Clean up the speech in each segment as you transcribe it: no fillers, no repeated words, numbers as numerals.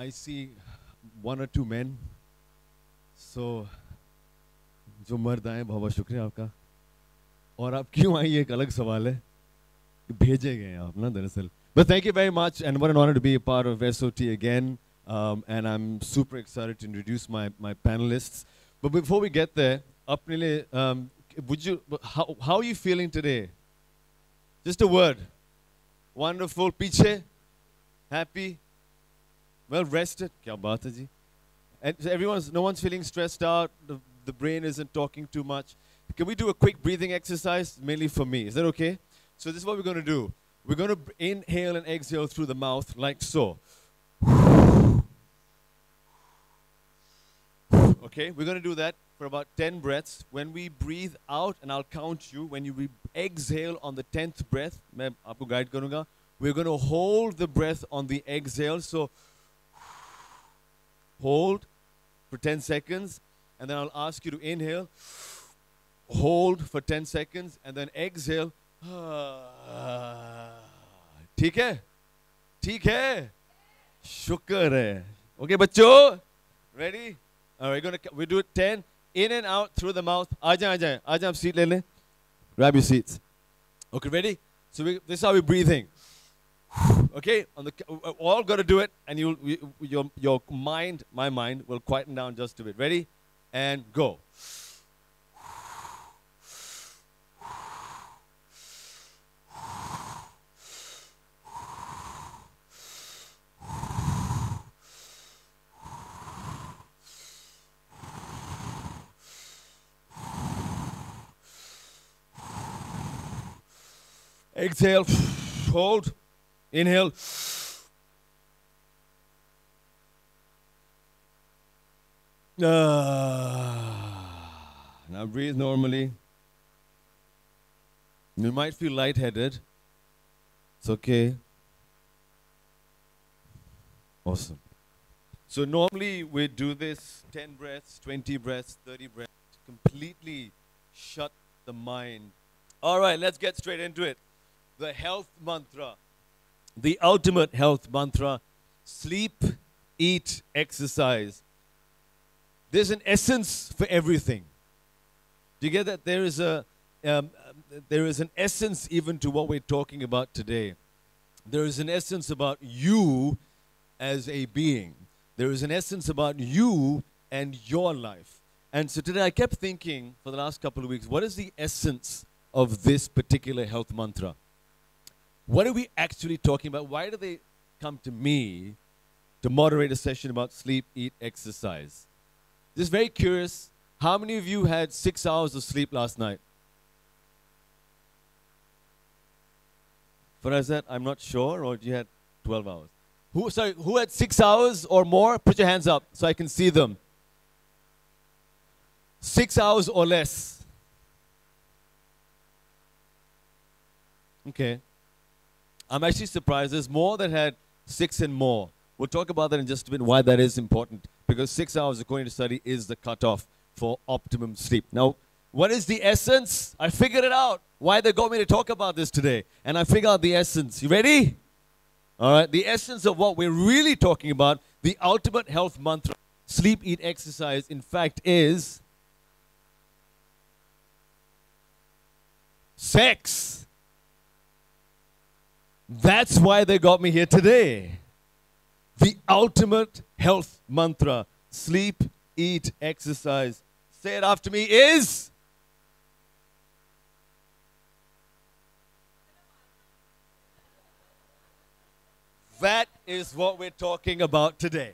I see one or two men. So, जो मर्द आए बहुत बहुत शुक्रिया आपका. और आप क्यों आई ये एक अलग सवाल है. भेजे गए आप ना दरअसल. But thank you very much, and what an honor to be a part of SOT again. And I'm super excited to introduce my panelists. But before we get there, how are you feeling today? Just a word. Wonderful. Piche? Happy? Well rested? Kya baat hai ji? And so no one's feeling stressed out. The brain isn't talking too much. Can we do a quick breathing exercise? Mainly for me. Is that okay? So this is what we're going to do. We're going to inhale and exhale through the mouth like so. Okay, we're going to do that for about 10 breaths. When we breathe out, and I'll count you, when you exhale on the 10th breath, मैं आपको guide करूँगा. We're going to hold the breath on the exhale. So hold for 10 seconds, and then I'll ask you to inhale, hold for 10 seconds, and then exhale. ठीक है? ठीक है? शुक्र है. Okay, बच्चों? Ready? All right, we do it 10. In and out through the mouth. आजा आप seat ले लें. Grab your seats. Okay, ready? So this is how we're breathing. Okay, all got to do it, and your mind, my mind, will quieten down just a bit. Ready? And go. Exhale, hold, inhale. Now breathe normally. You might feel lightheaded. It's okay. Awesome. So normally we do this 10 breaths, 20 breaths, 30 breaths, completely shut the mind. All right, let's get straight into it. The health mantra, the ultimate health mantra: sleep, eat, exercise. There's an essence for everything. Do you get that? There is an essence even to what we're talking about today. There is an essence about you as a being. There is an essence about you and your life. And so today I kept thinking for the last couple of weeks, what is the essence of this particular health mantra? What are we actually talking about? Why do they come to me to moderate a session about sleep, eat, exercise? Just very curious, how many of you had 6 hours of sleep last night? For us, I'm not sure, or you had 12 hours? Who had 6 hours or more? Put your hands up so I can see them. 6 hours or less. Okay. I'm actually surprised. There's more that had 6 and more. We'll talk about that in just a bit, why that is important. Because 6 hours, according to study, is the cutoff for optimum sleep. Now, what is the essence? I figured it out. Why they got me to talk about this today. And I figured out the essence. You ready? All right. The essence of what we're really talking about, the ultimate health mantra, sleep, eat, exercise, in fact, is sex. That's why they got me here today. The ultimate health mantra, sleep, eat, exercise. Say it after me, is that is what we're talking about today.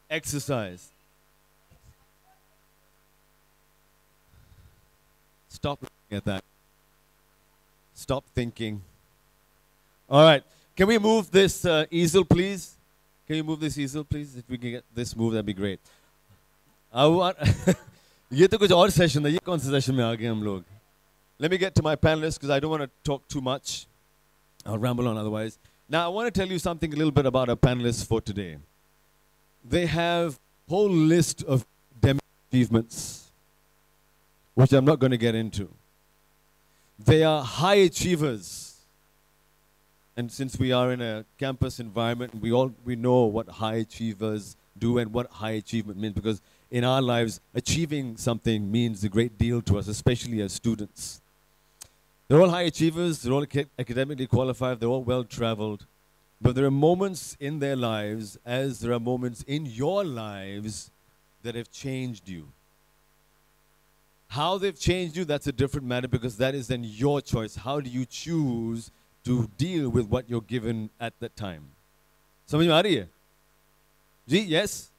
Exercise. Stop looking at that. Stop thinking. All right. Can we move this easel, please? Can you move this easel, please? If we can get this moved, that'd be great. ये तो कुछ और session है. ये कौन सा session में आ गए हम लोग? Let me get to my panelists because I don't want to talk too much. I'll ramble on otherwise. Now, I want to tell you something a little bit about our panelists for today. They have a whole list of achievements, which I'm not going to get into. They are high achievers. And since we are in a campus environment, we know what high achievers do and what high achievement means, because in our lives, achieving something means a great deal to us, especially as students. They're all high achievers, they're all academically qualified, they're all well-traveled. But there are moments in their lives, as there are moments in your lives, that have changed you. How they've changed you, that's a different matter, because that is then your choice. How do you choose to deal with what you're given at that time? समझ में आ रही है? जी, yes?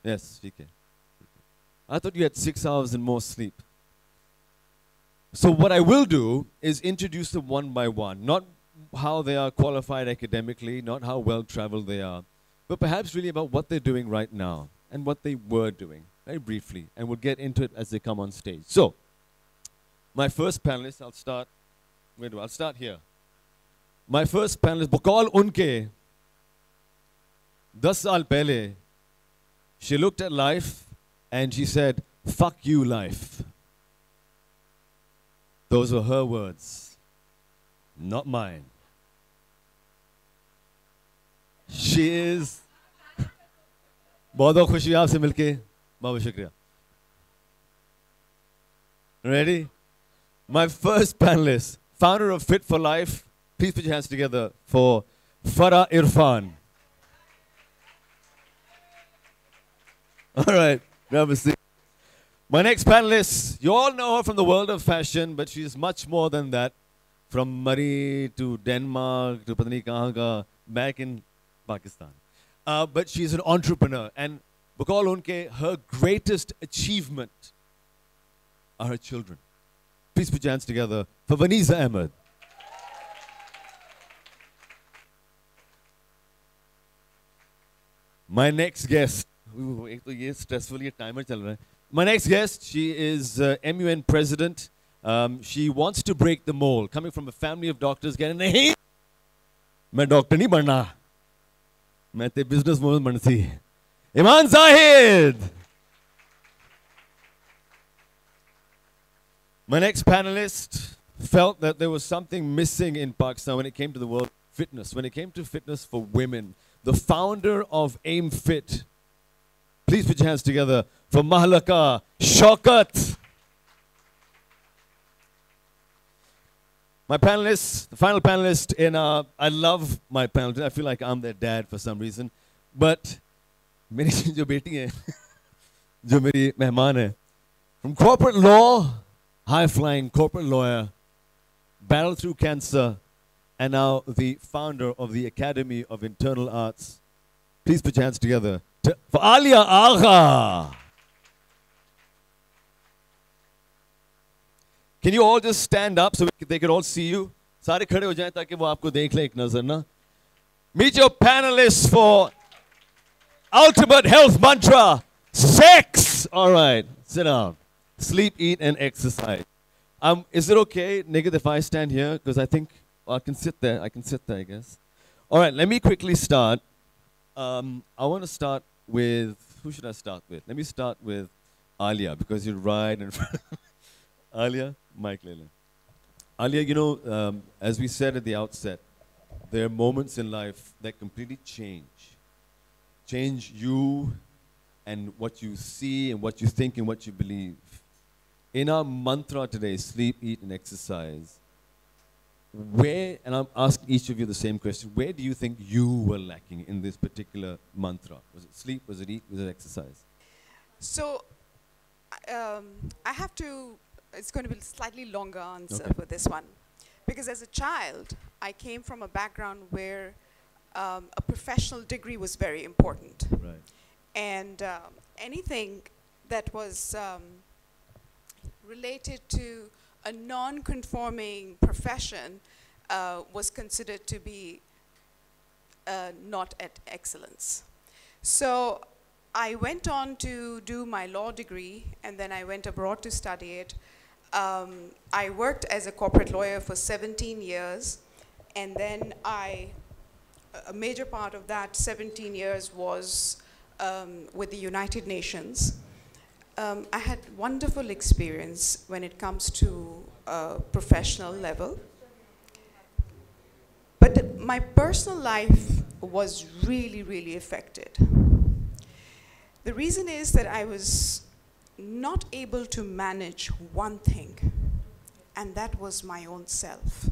Yes, ठीक है. I thought you had 6 hours and more sleep. So what I will do is introduce them one by one, not how they are qualified academically, not how well-traveled they are, but perhaps really about what they're doing right now and what they were doing, very briefly, and we'll get into it as they come on stage. So, my first panelist, I'll start here. My first panelist, Bukal Unke, 10 saal pehle, she looked at life and she said, "Fuck you, life." Those were her words, not mine. She is. बहुत खुशी आपसे मिलके, बहुत शुक्रिया. Ready? My first panelist, founder of Fit for Life. Please put your hands together for Farah Irfan. All right, grab a seat. My next panelist, you all know her from the world of fashion, but she's much more than that. From Murray to Denmark to Patani Kahaga, back in Pakistan. But she's an entrepreneur. And Bukal Unke, her greatest achievement are her children. Please put your hands together for Vaneeza Ahmad. My next guest, एक तो ये stressful ये timer चल रहा है. My next guest, she is MUN president. She wants to break the mold. Coming from a family of doctors, getting nahi. मैं doctor नहीं बनना. मैं ते businesswoman बनती. Eman Zahid. My next panelist felt that there was something missing in Pakistan when it came to the world of fitness, when it came to fitness for women. The founder of Aim Fit. Please put your hands together for Mahlaqa, Shaukat. My panelists, the final panelist in I love my panelists. I feel like I'm their dad for some reason. But मेरी जो बेटी है, जो मेरी मेहमान है, from corporate law, high-flying corporate lawyer, battled through cancer, and now the founder of the Academy of Internal Arts. Please put your hands together for Aliya Agha. Can you all just stand up so they can all see you? सारे खड़े हो जाएं ताकि वो आपको देख लें एक नजर ना. Meet your panelists for ultimate health mantra, sex. All right, sit down. Sleep, eat, and exercise. Is it okay, Nigga, if I stand here? Because I think I can sit there. I can sit there, I guess. All right, let me quickly start. I want to start with, who should I start with? Let me start with Aliya, because you're right in front of Aliya, Mike Lele. Aliya, you know, as we said at the outset, there are moments in life that completely change you and what you see and what you think and what you believe. In our mantra today, sleep, eat, and exercise, where, and I'm asking each of you the same question, where do you think you were lacking in this particular mantra? Was it sleep, was it eat, was it exercise? So, I have to, it's going to be a slightly longer answer for this one. Because as a child, I came from a background where a professional degree was very important. Right. And anything that was related to a non-conforming profession was considered to be not at excellence. So I went on to do my law degree, and then I went abroad to study it. I worked as a corporate lawyer for 17 years, and then a major part of that 17 years was with the United Nations. I had wonderful experience when it comes to professional level. But my personal life was really, really affected. The reason is that I was not able to manage one thing, and that was my own self.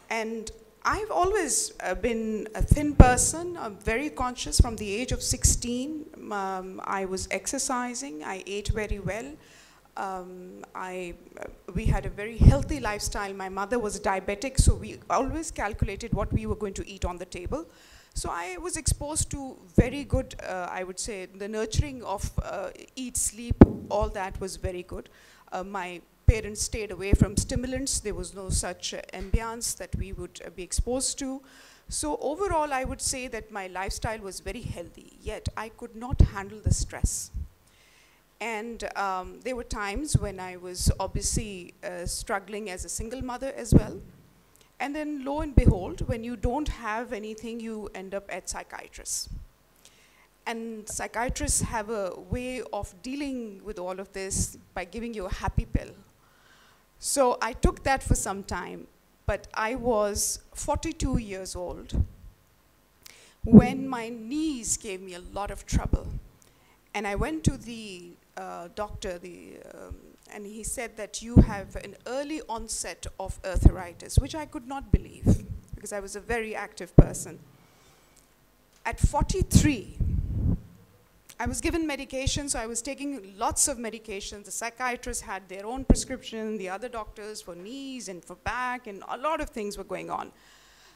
And I've always been a thin person. I'm very conscious from the age of 16. I was exercising, I ate very well. We had a very healthy lifestyle. My mother was diabetic, so we always calculated what we were going to eat on the table. So I was exposed to very good, I would say, the nurturing of eat, sleep, all that was very good. My parents stayed away from stimulants. There was no such ambience that we would be exposed to. So overall, I would say that my lifestyle was very healthy, yet I could not handle the stress. And there were times when I was obviously struggling as a single mother as well. And then lo and behold, when you don't have anything, you end up at psychiatrists. And psychiatrists have a way of dealing with all of this by giving you a happy pill. So I took that for some time, but I was 42 years old when my knees gave me a lot of trouble. And I went to the doctor, and he said that you have an early onset of arthritis, which I could not believe because I was a very active person. At 43, I was given medication, so I was taking lots of medications. The psychiatrists had their own prescription, the other doctors for knees and for back, and a lot of things were going on.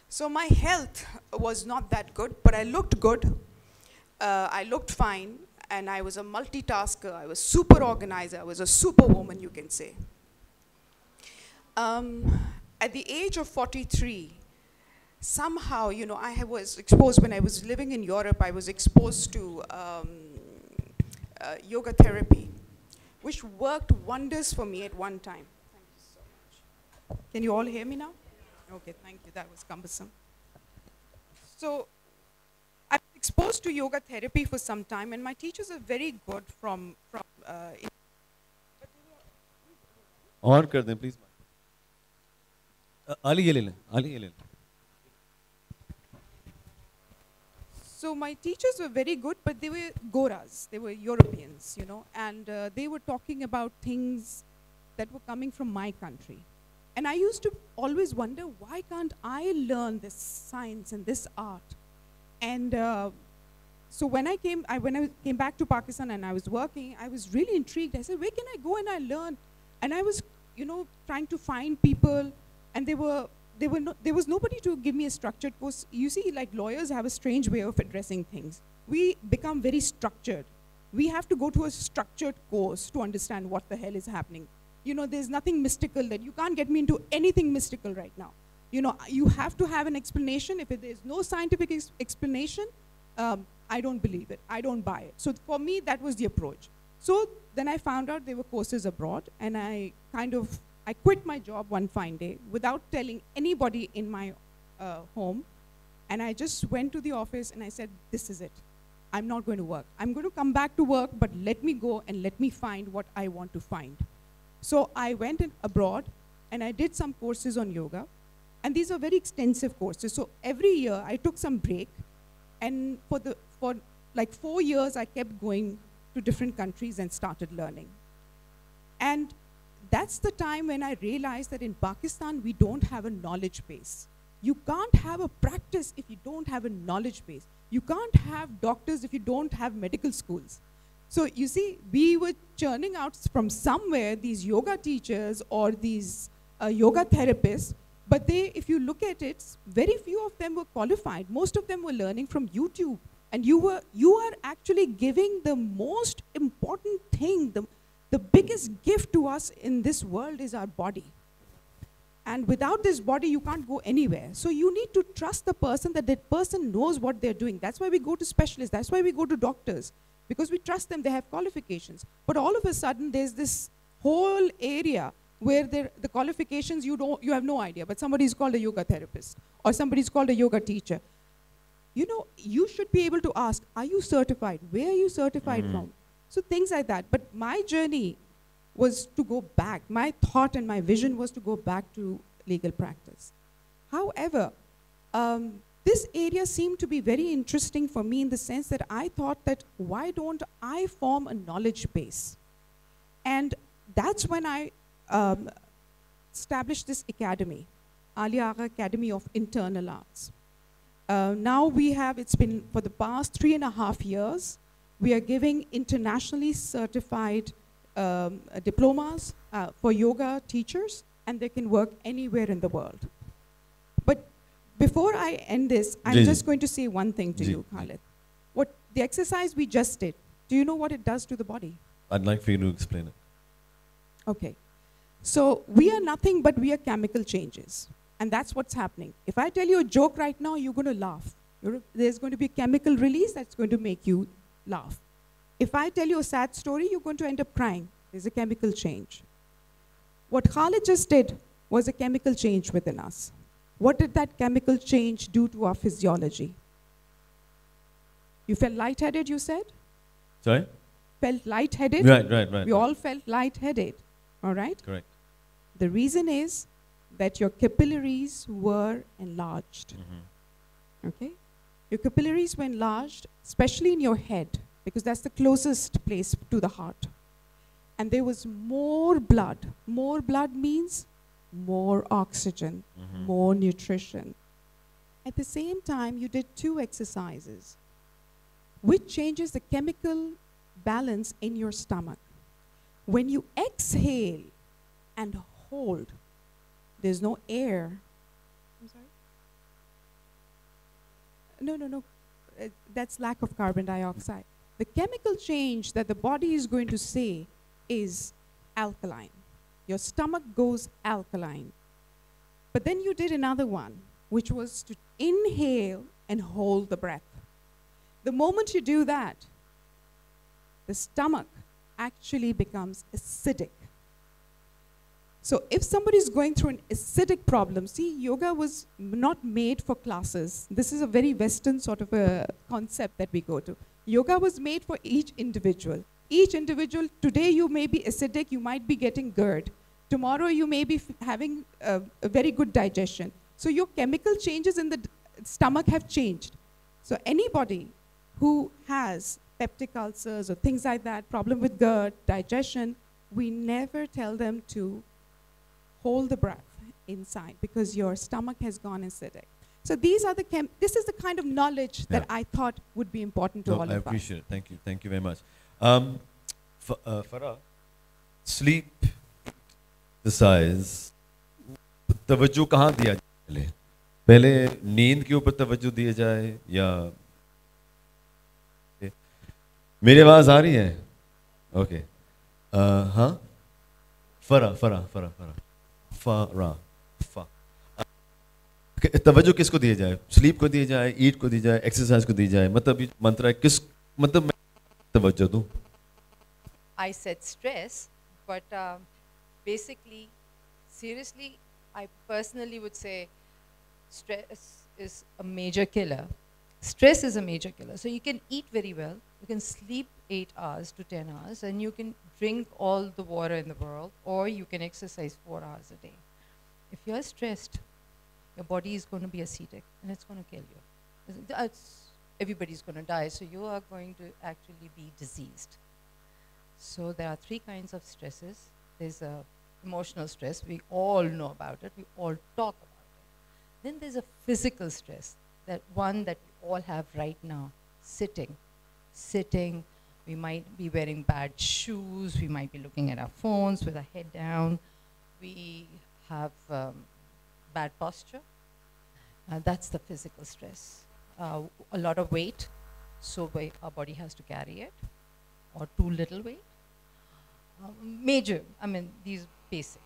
So my health was not that good, but I looked good. I looked fine. And I was a multitasker. I was super organizer. I was a superwoman, you can say. At the age of 43, somehow, you know, I was exposed, when I was living in Europe, I was exposed to yoga therapy, which worked wonders for me at one time. Thank you so much. Can you all hear me now? Okay, thank you. That was cumbersome. So I was exposed to yoga therapy for some time, and my teachers are very good from On kar dein, please. Ali ye le le. Ali ye le le. So my teachers were very good, but they were Goras, they were Europeans, you know, and they were talking about things that were coming from my country. And I used to always wonder, why can't I learn this science and this art? And so when I came back to Pakistan and I was working, I was really intrigued. I said, where can I go and I learn? And I was, you know, trying to find people, and there was nobody to give me a structured course. You see, like lawyers have a strange way of addressing things. We become very structured. We have to go to a structured course to understand what the hell is happening. You know, there's nothing mystical that you can't get me into anything mystical right now. You know, you have to have an explanation. If there's no scientific explanation, I don't believe it. I don't buy it. So for me, that was the approach. So then I found out there were courses abroad, and I quit my job one fine day without telling anybody in my home. And I just went to the office and I said, this is it. I'm not going to work. I'm going to come back to work, but let me go and let me find what I want to find. So I went abroad and I did some courses on yoga. And these are very extensive courses. So every year I took some break. And for like 4 years, I kept going to different countries and started learning. And that's the time when I realized that in Pakistan, we don't have a knowledge base. You can't have a practice if you don't have a knowledge base. You can't have doctors if you don't have medical schools. So you see, we were churning out from somewhere these yoga teachers or these yoga therapists, but if you look at it, very few of them were qualified. Most of them were learning from YouTube. And you are actually giving the most important thing, the biggest gift to us in this world is our body. And without this body, you can't go anywhere. So you need to trust the person, that person knows what they're doing. That's why we go to specialists. That's why we go to doctors, because we trust them, they have qualifications. But all of a sudden, there's this whole area where the qualifications, you have no idea, but somebody's called a yoga therapist or somebody's called a yoga teacher. You know, you should be able to ask, are you certified? Where are you certified from? So things like that. But my journey was to go back. My thought and my vision was to go back to legal practice. However, this area seemed to be very interesting for me in the sense that I thought that why don't I form a knowledge base? And that's when I established this academy, Aliya Academy of Internal Arts. Now it's been for the past 3.5 years, we are giving internationally certified diplomas for yoga teachers, and they can work anywhere in the world. But before I end this, I'm just going to say one thing to you, Khalid. What the exercise we just did, do you know what it does to the body? I'd like for you to explain it. Okay. So we are nothing but we are chemical changes. And that's what's happening. If I tell you a joke right now, you're going to laugh. There's going to be a chemical release that's going to make you laugh. If I tell you a sad story, you're going to end up crying. There's a chemical change. What Khalid just did was a chemical change within us. What did that chemical change do to our physiology? You felt lightheaded, you said? Sorry? Felt lightheaded? Right. We all felt lightheaded, all right? Correct. The reason is that your capillaries were enlarged, okay? Your capillaries were enlarged, especially in your head, because that's the closest place to the heart. And there was more blood. More blood means more oxygen, more nutrition. At the same time, you did 2 exercises, which changes the chemical balance in your stomach. When you exhale and hold, there's no air. I'm sorry? No. That's lack of carbon dioxide. The chemical change that the body is going to say is alkaline. Your stomach goes alkaline. But then you did another one, which was to inhale and hold the breath. The moment you do that, the stomach actually becomes acidic. So if somebody is going through an acidic problem, see, yoga was not made for classes. This is a very Western sort of a concept that we go to. Yoga was made for each individual. Each individual, today you may be acidic, you might be getting GERD. Tomorrow you may be having a very good digestion. So your chemical changes in the stomach have changed. So anybody who has peptic ulcers or things like that, problem with GERD, digestion, we never tell them to hold the breath inside because your stomach has gone acidic. So these are this is the kind of knowledge that I thought would be important to all of us. I appreciate it. Thank you. Thank you very much. Farah, sleep exercise, तवज्जो कहाँ दिया जाए पहले नींद के ऊपर तवज्जो दिया जाए या मेरी आवाज आ रही है ओके हाँ फरा तवज्जो किसको दिया जाए स्लीप को दिया जाए ईट को दिया जाए एक्सरसाइज को दिया जाए मतलब मंत्र है किस मतलब मैं तवज्जो दूं I said stress, but basically, seriously, I personally would say stress is a major killer. Stress is a major killer. So you can eat very well, you can sleep 8 hours to 10 hours, and you can drink all the water in the world, or you can exercise 4 hours a day. If you're stressed, your body is going to be acidic, and it's going to kill you. Everybody's going to die, so you are going to actually be diseased. So there are 3 kinds of stresses. There's emotional stress. We all know about it. We all talk about it. Then there's a physical stress, that one that we all have right now, sitting. Sitting, we might be wearing bad shoes. We might be looking at our phones with our head down. We have bad posture. That's the physical stress. A lot of weight, so our body has to carry it. Or too little weight. Major, I mean, these basic.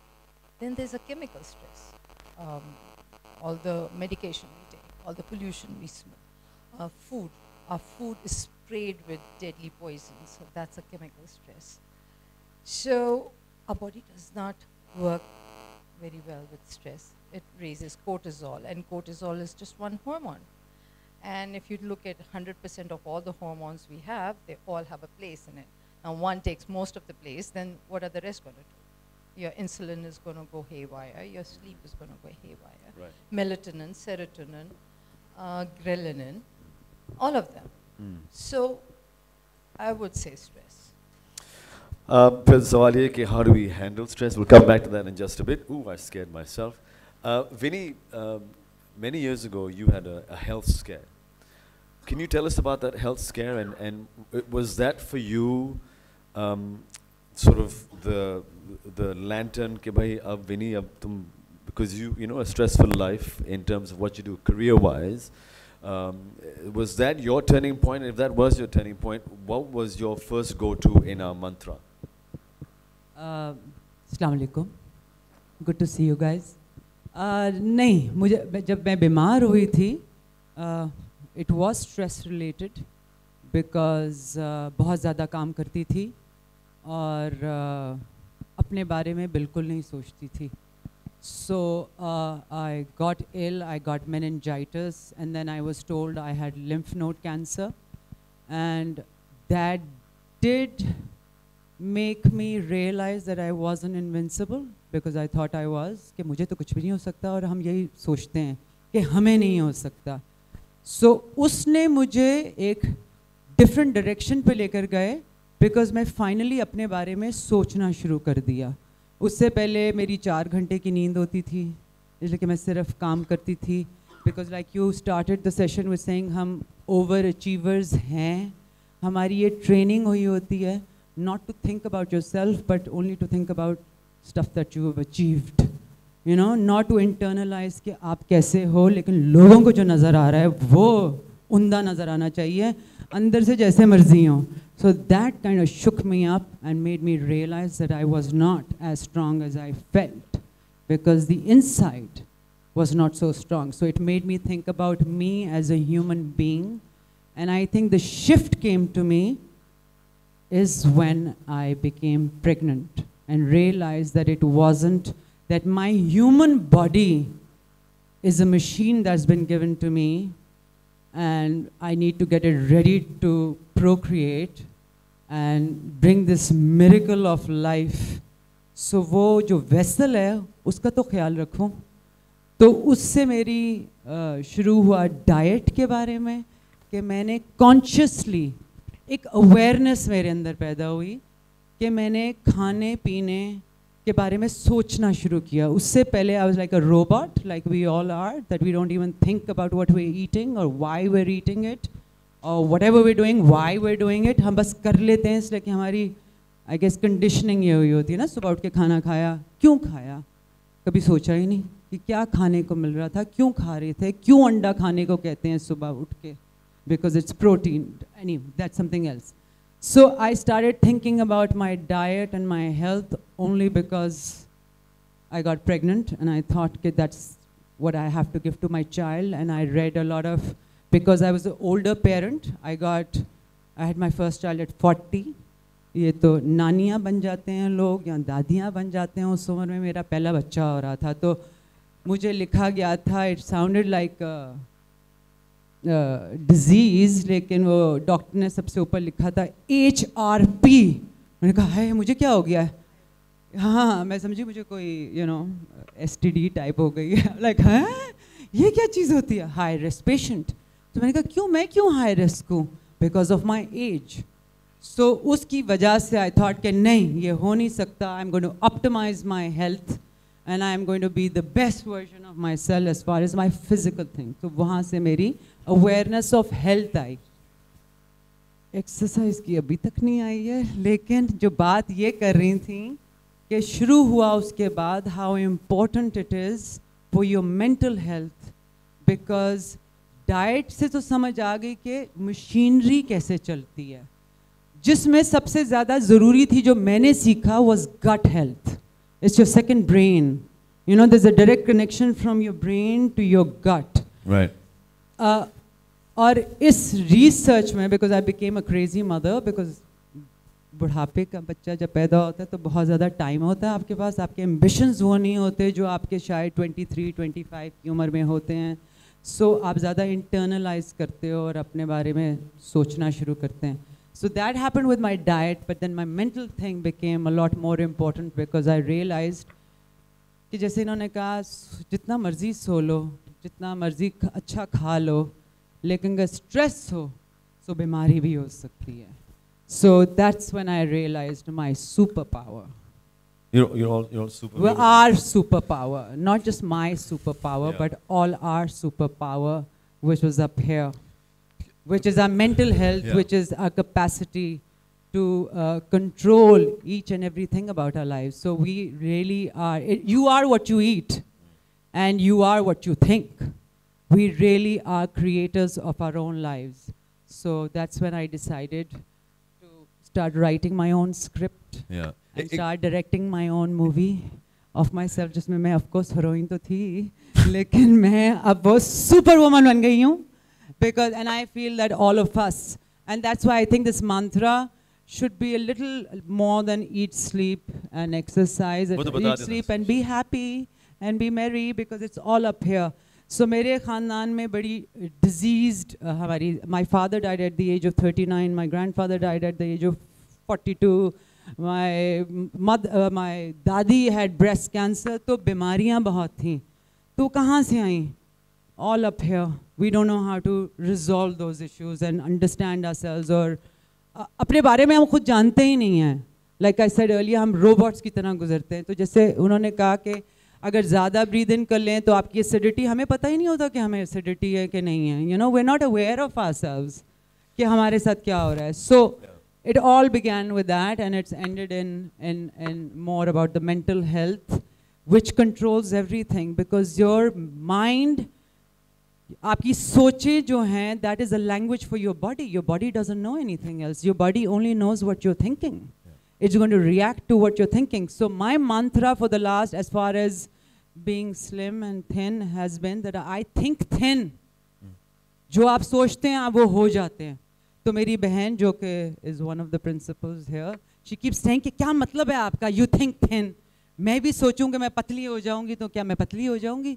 Then there's a chemical stress. All the medication we take, all the pollution we smell. Food, our food is sprayed with deadly poison, so that's a chemical stress. So our body does not work very well with stress. It raises cortisol, and cortisol is just one hormone. And if you look at 100% of all the hormones we have, they all have a place in it. Now one takes most of the place, then what are the rest going to do? your insulin is going to go haywire, your sleep is going to go haywire. Right. Melatonin, serotonin, ghrelin, all of them. So I would say stress. Aliya, how do we handle stress? We'll come back to that in just a bit. Ooh, I scared myself. Vinny, many years ago you had a health scare. Can you tell us about that health scare, and was that for you sort of the lantern ke bhai ab Vinny ab tum, because you know a stressful life in terms of what you do career wise, was that your turning point? And if that was your turning point, what was your first go-to in our mantra? Assalamu alaikum. Good to see you guys. नहीं, मुझे जब मैं बीमार हुई थी, it was stress related because बहुत ज़्यादा काम करती थी और अपने बारे में बिल्कुल नहीं सोचती थी. So I got ill, I got meningitis, and then I was told I had lymph node cancer, and that did make me realize that I wasn't invincible, because I thought I was, कि मुझे तो कुछ भी नहीं हो सकता और हम यही सोचते हैं कि हमें नहीं हो सकता. So उसने मुझे एक different direction पे लेकर गए, because मैं finally अपने बारे में सोचना शुरू कर दिया. उससे पहले मेरी 4 घंटे की नींद होती थी, इसलिए कि मैं सिर्फ काम करती थी. Because like you started the session with saying हम overachievers हैं, हमारी ये training हुई होती है not to think about yourself but only to think about stuff that you have achieved, you know, not to internalize कि आप कैसे हो, लेकिन लोगों को जो नज़र आ रहा है वो उम्दा नज़र आना चाहिए, अंदर से जैसे मर्जी हो. So that kind of shook me up and made me realize that I was not as strong as I felt, because the inside was not so strong. So it made me think about me as a human being, and I think the shift came to me is when I became pregnant and realized that it wasn't, that my human body is a machine that's been given to me and I need to get it ready to procreate and bring this miracle of life. So वो जो vessel है उसका तो ख्याल रखूं. तो उससे मेरी शुरू हुआ diet के बारे में, कि मैंने consciously एक awareness मेरे अंदर पैदा हुई कि मैंने खाने पीने के बारे में सोचना शुरू किया. उससे पहले I was like a robot, like we all are, that we don't even think about what we're eating or why we're eating it or whatever we're doing, why we're doing it. हम बस कर लेते हैं इसलिए कि हमारी I guess conditioning ये हुई होती है ना, सुबह उठ के खाना खाया, क्यों खाया, कभी सोचा ही नहीं कि क्या खाने को मिल रहा था, क्यों खा रहे थे, क्यों अंडा खाने को कहते हैं सुबह उठ के, because it's protein. Anyway, that's something else. So I started thinking about my diet and my health only because I got pregnant, and I thought that that's what I have to give to my child. And I read a lot of, because I was an older parent, I had my first child at 40. ये तो नानियाँ बन जाते हैं लोग या दादियाँ बन जाते हैं, उस उम्र में मेरा पहला बच्चा हो रहा था. तो मुझे लिखा गया था, it sounded like डिजीज़, लेकिन वो डॉक्टर ने सबसे ऊपर लिखा था HRP. मैंने कहा है मुझे क्या हो गया है, हाँ मैं समझी मुझे कोई STD टाइप हो गई है. लाइक हाँ ये क्या चीज़ होती है, हाई रिस्क पेशेंट. तो मैंने कहा मैं क्यों हाई रिस्क हूँ, बिकॉज ऑफ माई एज. सो उसकी वजह से आई थॉट कि नहीं ये हो नहीं सकता, I am going to optimise my health and I am going to be the best version of myself as far as my physical thing. तो वहाँ से मेरी awareness of health I. Exercise की अभी तक नहीं आई है, लेकिन जो बात ये कर रही थी कि शुरू हुआ उसके बाद how important it is for your mental health, because diet से तो समझ आ गई कि मशीनरी कैसे चलती है, जिसमें सबसे ज़्यादा ज़रूरी थी जो मैंने सीखा was gut health. It's your second brain. You know, there's a direct connection from your brain to your gut. Right. और इस research में, because I became a crazy mother, because बुढ़ापे का बच्चा जब पैदा होता है तो बहुत ज़्यादा टाइम होता है आपके पास, आपके ambitions वो नहीं होते जो आपके शायद 23-25 की उम्र में होते हैं. So आप ज़्यादा internalize करते हो और अपने बारे में सोचना शुरू करते हैं. So that happened with my diet, but then my mental thing became a lot more important because I realized कि जैसे इन्होंने कहा जितना मर्जी सो लो, जितना मर्जी अच्छा खा लो, लेकिन अगर स्ट्रेस हो तो बीमारी भी हो सकती है. So that's when I realized my superpower. You're all super. We are superpower, not just my superpower, Yeah. but all our superpower, which was up here, which is our mental health, Yeah. which is our capacity to control each and everything about our lives. So we really are, you are what you eat, and you are what you think. We really are creators of our own lives. So that's when I decided to start writing my own script. Yeah. And start directing my own movie of myself, जिसमें मैं of course heroine तो थी, लेकिन मैं अब वो superwoman बन गई हूँ, because and I feel that all of us, and that's why I think this mantra should be a little more than eat, sleep and exercise. Eat, sleep and be happy and be merry, because it's all up here. So मेरे ख़ानदान में बड़ी diseased my father died at the age of 39, my grandfather died at the age of 42. My दादी had breast cancer, तो बीमारियां बहुत थी. तो कहाँ से आई? All up here. We don't know how to resolve those issues and understand ourselves, और अपने बारे में हम खुद जानते ही नहीं हैं. Like I said earlier, हम robots की तरह गुजरते हैं. तो जैसे उन्होंने कहा कि अगर ज़्यादा breathe in कर लें तो आपकी acidity, हमें पता ही नहीं होता कि हमें acidity है कि नहीं है. You know, we're not aware of ourselves कि हमारे साथ क्या हो रहा है. So it all began with that, and it's ended in more about the mental health, which controls everything, because your mind, आपकी सोचें जो हैं, that is a language for your body. Your body doesn't know anything else. Your body only knows what you're thinking. It's going to react to what you're thinking. So my mantra for the last, as far as being slim and thin, has been that I think thin. जो आप सोचते हैं आप वो हो जाते हैं. तो मेरी बहन जो कि is one of the principals here, she keeps saying कि क्या मतलब है आपका, you think thin. मैं भी सोचूं कि मैं पतली हो जाऊंगी तो क्या मैं पतली हो जाऊंगी?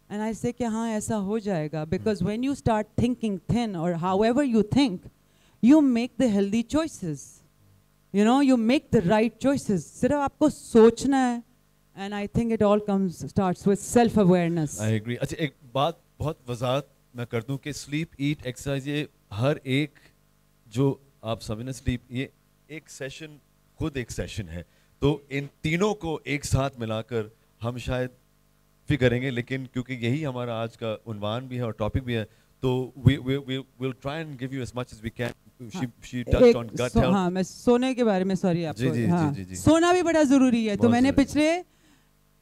And I say कि हाँ ऐसा हो जाएगा, because when you start thinking thin, or however you think, you make the healthy choices. You know, you make the right choices. सिर्फ आपको सोचना है, and I think it all starts with self-awareness. I agree. अच्छा एक बात बहुत वजाहत मैं कर दूं कि sleep, eat, exercise, ये हर एक जो आप समझना, स्लीप ये एक सेशन खुद एक सेशन है. तो इन तीनों को एक साथ मिलाकर हम शायद भी करेंगे, लेकिन क्योंकि यही हमारा आज का उन्वान भी है और टॉपिक भी है, तो we will try and give you as much as we can. She touched on gut health. हाँ, मैं सोने के बारे में सॉरी आपको. जी, हाँ, जी. सोना भी बड़ा ज़रूरी है. तो मैंने पिछले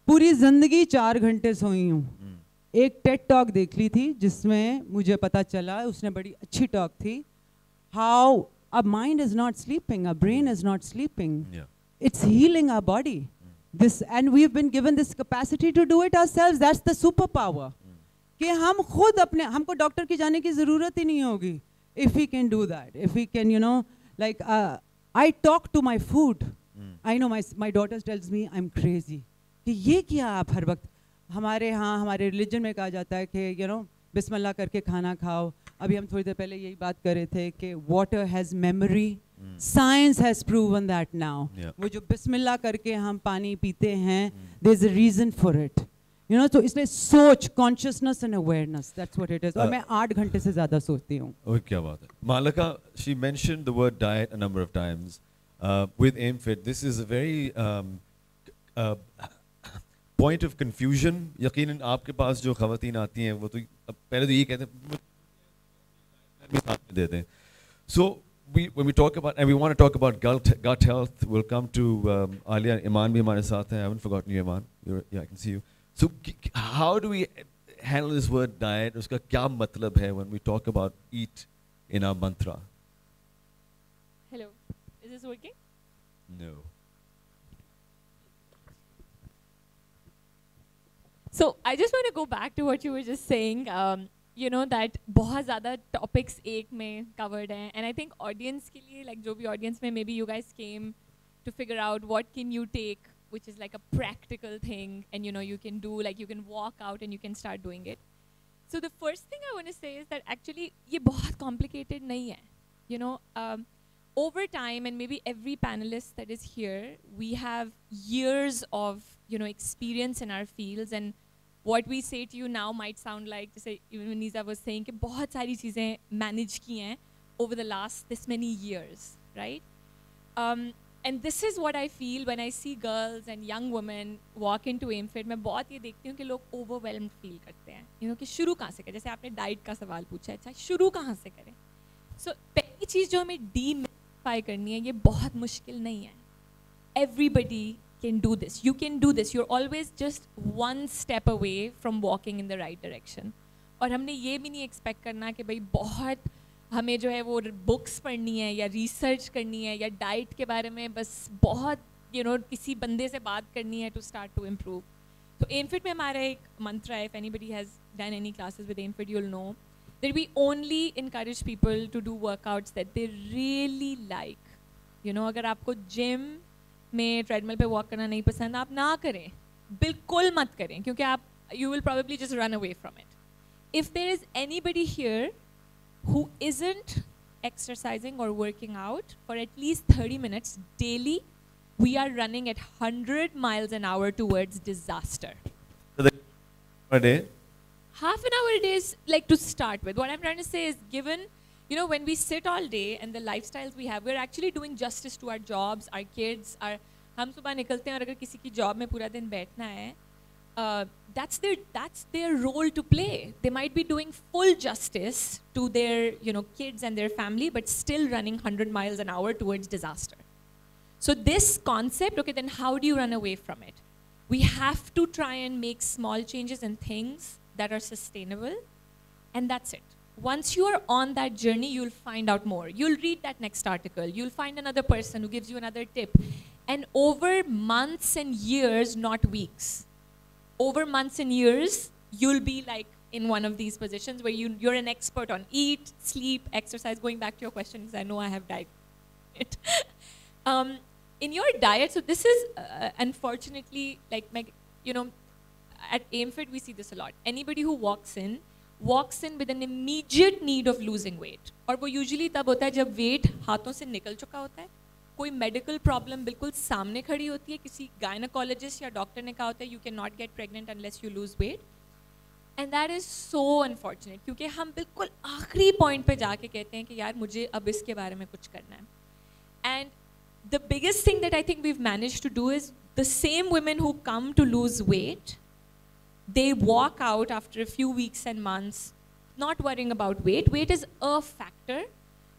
पूरी ज़िंदगी 4 घंटे सोई हूँ. एक टेड टॉक देख ली थी जिसमें मुझे पता चला, उसने बड़ी अच्छी टॉक थी, how our mind is not sleeping, our brain is not sleeping. Yeah. It's healing our body. This, and we've been given this capacity to do it ourselves. That's the superpower. कि हम खुद अपने, हमको doctor की जाने की ज़रूरत ही नहीं होगी. If we can do that, if we can, you know, like I talk to my food. I know my daughter tells me I'm crazy. कि ये क्या आप हर वक्त, हमारे यहाँ हमारे रिलीजन में कहा जाता है कि you know बिस्मिल्लाह करके खाना खाओ. अभी हम थोड़ी देर पहले यही बात कर रहे थे कि water has memory. Science has proven that now. वो जो बिस्मिल्लाह करके हम पानी पीते हैं, there's a reason for it. You know, तो इसलिए सोच, consciousness and awareness, that's what it is. और मैं 8 घंटे से ज़्यादा सोचती हूँ. ओह क्या बात है. Mahlaqa, she mentioned the word diet a number of times. With AimFit, this is a very point of confusion. यकीनन आपके पास जो ख़वातीन आती हैं वो तो पहले तो ये कहते हैं भी साथ में देते हैं. So when we talk about, and we want to talk about gut health, we'll come to Aliya and Eman bhi hamare saath hai. I haven't forgotten you, Eman. Yeah, I can see you. So how do we handle this word diet? Uska kya matlab hai when we talk about eat in our mantra? Hello, is this working? No. So I just want to go back to what you were just saying. You know that बहुत ज़्यादा topics एक में covered हैं, and I think audience के लिए, like जो भी audience में, maybe you guys came to figure out what can you take, which is like a practical thing, and you know you can do, like you can walk out and you can start doing it. So the first thing I want to say is that actually ये बहुत complicated नहीं है. You know, over time, and maybe every panelist that is here, we have years of experience in our fields, and what we say to you now might sound like, just even Vaneeza was saying, कि बहुत सारी चीजें manage की हैं over the last this many years, right? And this is what I feel when I see girls and young women walk into AIMFIT. मैं बहुत ये देखती हूँ कि लोग overwhelmed feel करते हैं, कि शुरू कहाँ से करें? जैसे आपने diet का सवाल पूछा, अच्छा शुरू कहाँ से करें? So पहली चीज़ जो हमें demystify करनी है, ये बहुत मुश्किल नहीं है. Everybody can do this. You can do this. You're always just one step away from walking in the right direction. और हमने ये भी नहीं expect करना कि भाई बहुत हमें जो है वो बुक्स पढ़नी है या रिसर्च करनी है या डाइट के बारे में बस बहुत किसी बंदे से बात करनी है टू स्टार्ट टू इम्प्रूव. तो AIMFIT में हमारा एक मंत्र है, if anybody has done any classes with AIMFIT, you'll know that we only encourage people to do workouts that they really like. अगर आपको जिम में ट्रेडमिल पे वॉक करना नहीं पसंद, आप ना करें, बिल्कुल मत करें, क्योंकि आप you will probably just run away from it. If there is anybody here who isn't exercising or working out for at least 30 minutes daily, we are running at 100 miles an hour towards disaster. So a day? Half an hour a day is like to start with. What I'm trying to say is, given, when we sit all day and the lifestyles we have, we're actually doing justice to our jobs, our kids, हम सुबह निकलते हैं और अगर किसी की job में पूरा दिन बैठना है, that's their role to play. They might be doing full justice to their kids and their family, but still running 100 miles an hour towards disaster. So this concept, okay, then how do you run away from it? We have to try and make small changes in things that are sustainable, and that's it. Once you are on that journey, you'll find out more. You'll read that next article. You'll find another person who gives you another tip. And over months and years, not weeks, over months and years, you'll be like in one of these positions where you're an expert on eat, sleep, exercise. Going back to your question, because I know I have diet. In your diet, so this is unfortunately like at AIMFIT we see this a lot. Anybody who walks in with an immediate need of losing weight. और वो usually तब होता है जब weight हाथों से निकल चुका होता है, कोई medical problem बिल्कुल सामने खड़ी होती है, किसी gynecologist या doctor ने कहा होता है you cannot get pregnant unless you lose weight. And that is so unfortunate, क्योंकि हम बिल्कुल आखिरी point पे जाके कहते हैं कि यार मुझे अब इसके बारे में कुछ करना है. And the biggest thing that I think we've managed to do is the same women who come to lose weight, they walk out after a few weeks and months not worrying about weight. Weight is a factor,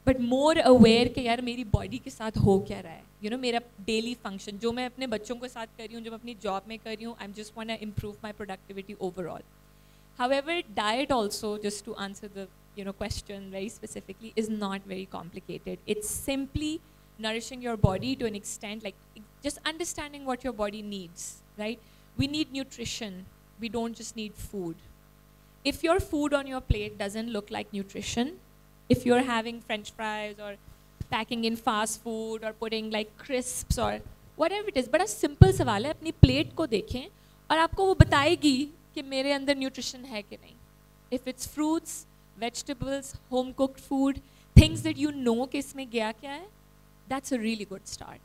but more aware कि यार मेरी body के साथ हो क्या रहा है, मेरा daily function जो मैं अपने बच्चों के साथ कर रही हूँ, जो मैं अपनी job में कर रही हूँ, I'm just want to improve my productivity overall. However, diet also, just to answer the question very specifically, is not very complicated. It's simply nourishing your body to an extent, like just understanding what your body needs, right? We need nutrition. We don't just need food. If your food on your plate doesn't look like nutrition, if you're having French fries or packing in fast food or putting like crisps or whatever it is, बड़ा simple सवाल है, अपनी plate को देखें और आपको वो बताएगी कि मेरे अंदर nutrition है कि नहीं. If it's fruits, vegetables, home cooked food, things that you know कि इसमें गया क्या है, that's a really good start,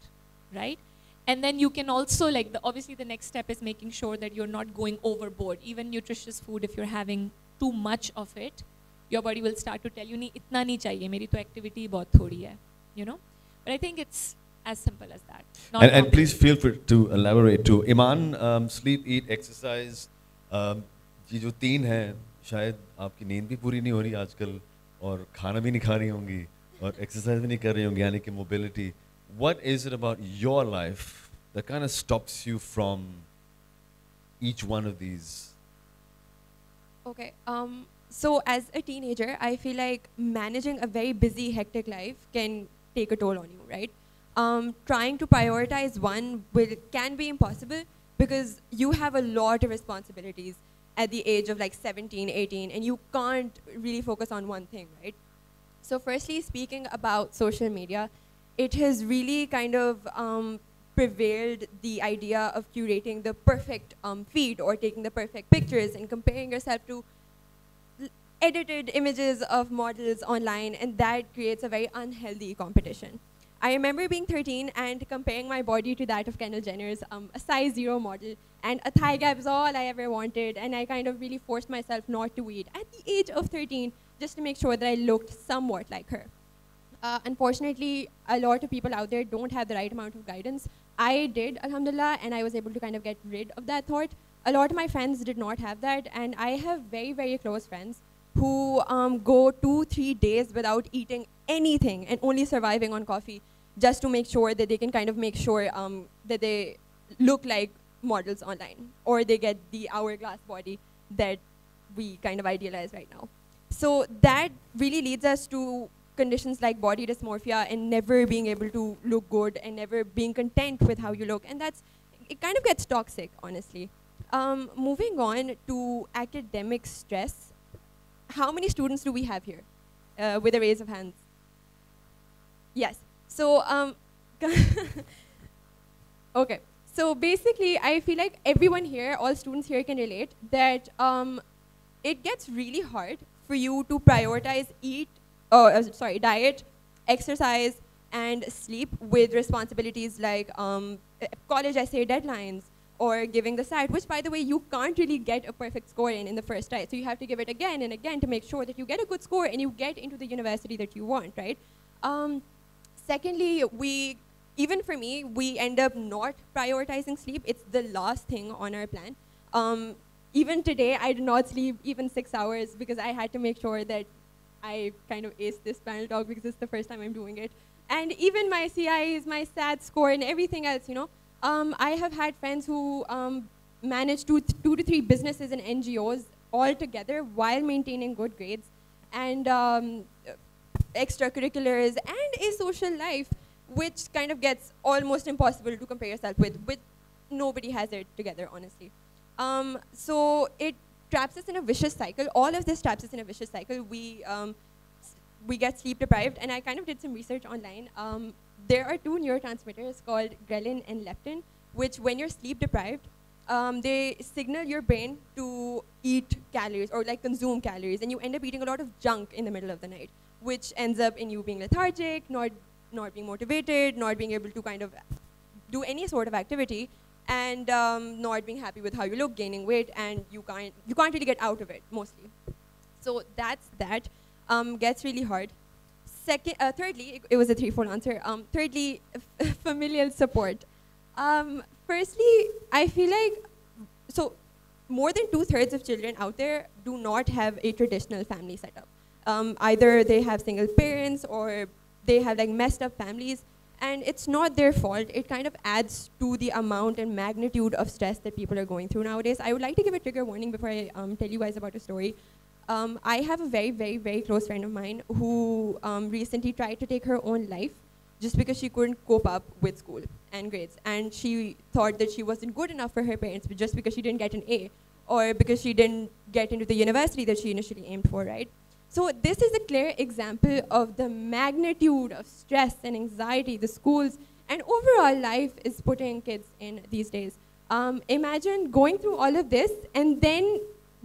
right? And then you can also, like, obviously the next step is making sure that you're not going overboard. Even nutritious food, if you're having too much of it, your body will start to tell you, नहीं इतना नहीं चाहिए, मेरी तो activity बहुत थोड़ी है, But I think it's as simple as that. And please feel free to elaborate too. Eman, sleep, eat, exercise, ये जो तीन हैं, शायद आपकी नींद भी पूरी नहीं हो रही आजकल और खाना भी नहीं खा रही होंगी और exercise भी नहीं कर रही होंगी, यानी कि mobility. What is it about your life that kind of stops you from each one of these? Okay, so as a teenager, I feel like managing a very busy, hectic life can take a toll on you, right? Trying to prioritize one can be impossible because you have a lot of responsibilities at the age of like 17, 18, and you can't really focus on one thing, right? So firstly, speaking about social media, it has really kind of prevailed the idea of curating the perfect feed or taking the perfect pictures and comparing yourself to edited images of models online, and that creates a very unhealthy competition. I remember being 13 and comparing my body to that of Kendall Jenner's, a size 0 model, and a thigh gap is all I ever wanted, and I kind of really forced myself not to eat at the age of 13 just to make sure that I looked somewhat like her. Unfortunately, a lot of people out there don't have the right amount of guidance. I did, alhamdulillah, and I was able to kind of get rid of that thought. A lot of my friends did not have that, and I have very, very close friends who go 2-3 days without eating anything and only surviving on coffee just to make sure that they can kind of make sure that they look like models online, or they get the hourglass body that we kind of idealize right now. So that really leads us to conditions like body dysmorphia and never being able to look good and never being content with how you look. And it kind of gets toxic, honestly. Moving on to academic stress. How many students do we have here? With a raise of hands. Yes. So, okay. So basically, I feel like everyone here, all students here can relate that it gets really hard for you to prioritize diet, exercise, and sleep with responsibilities like college essay deadlines or giving the SAT, which, by the way, you can't really get a perfect score in the first try. So you have to give it again and again to make sure that you get a good score and you get into the university that you want, right? Secondly, even for me, we end up not prioritizing sleep. It's the last thing on our plan. Even today, I did not sleep even 6 hours because I had to make sure that I kind of aced this panel talk because it's the first time I'm doing it. And even my CIs, my SAT score, and everything else, I have had friends who managed 2 to 3 businesses and NGOs all together while maintaining good grades and extracurriculars and a social life, which kind of gets almost impossible to compare yourself with. Nobody has it together, honestly. So it traps us in a vicious cycle. All of this traps us in a vicious cycle. We get sleep deprived, and I kind of did some research online. There are 2 neurotransmitters called ghrelin and leptin, which when you're sleep deprived, they signal your brain to eat calories or like consume calories, and you end up eating a lot of junk in the middle of the night, which ends up in you being lethargic, not being motivated, not being able to kind of do any sort of activity, and not being happy with how you look, gaining weight, and you can't really get out of it mostly. So that's that. Gets really hard. Thirdly, it was a 3-fold answer. Thirdly, familial support. Firstly, I feel like more than 2/3 of children out there do not have a traditional family setup. Either they have single parents or they have like messed up families, and it's not their fault. It kind of adds to the amount and magnitude of stress that people are going through nowadays. I would like to give a trigger warning before I tell you guys about a story. I have a very, very, very close friend of mine who recently tried to take her own life just because she couldn't cope up with school and grades. And she thought that she wasn't good enough for her parents, but just because she didn't get an A or because she didn't get into the university that she initially aimed for, right? So this is a clear example of the magnitude of stress and anxiety the schools and overall life is putting kids in these days. Imagine going through all of this and then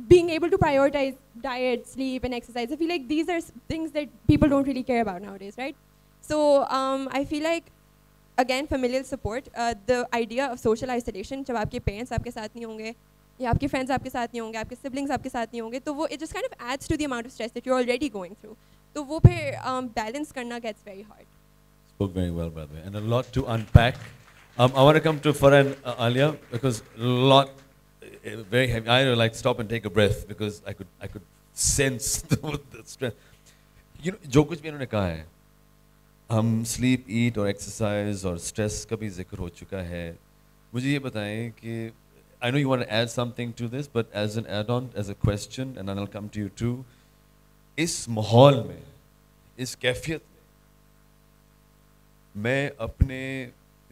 being able to prioritize diet, sleep, and exercise. I feel like these are things that people don't really care about nowadays, right? So I feel like, again, familial support, the idea of social isolation, जब आपके parents आपके साथ नहीं होंगे, या आपके friends आपके साथ नहीं होंगे, आपके siblings आपके साथ नहीं होंगे, तो वो it just kind of adds to the amount of stress that you're already going through. तो वो फिर balance करना gets very hard. Spoke very well, by the way, and a lot to unpack. I want to come to Farah and Aliya because a lot, very heavy. I had to like stop and take a breath because I could sense the stress. You know, जो कुछ भी इन्होंने कहा है, हम sleep, eat और exercise और stress का भी जिक्र हो चुका है. मुझे ये बताएं कि I know you want to add something to this, but as an add-on, as a question, and then I'll come to you too. इस माहौल में, इस कैफियत में, मैं अपने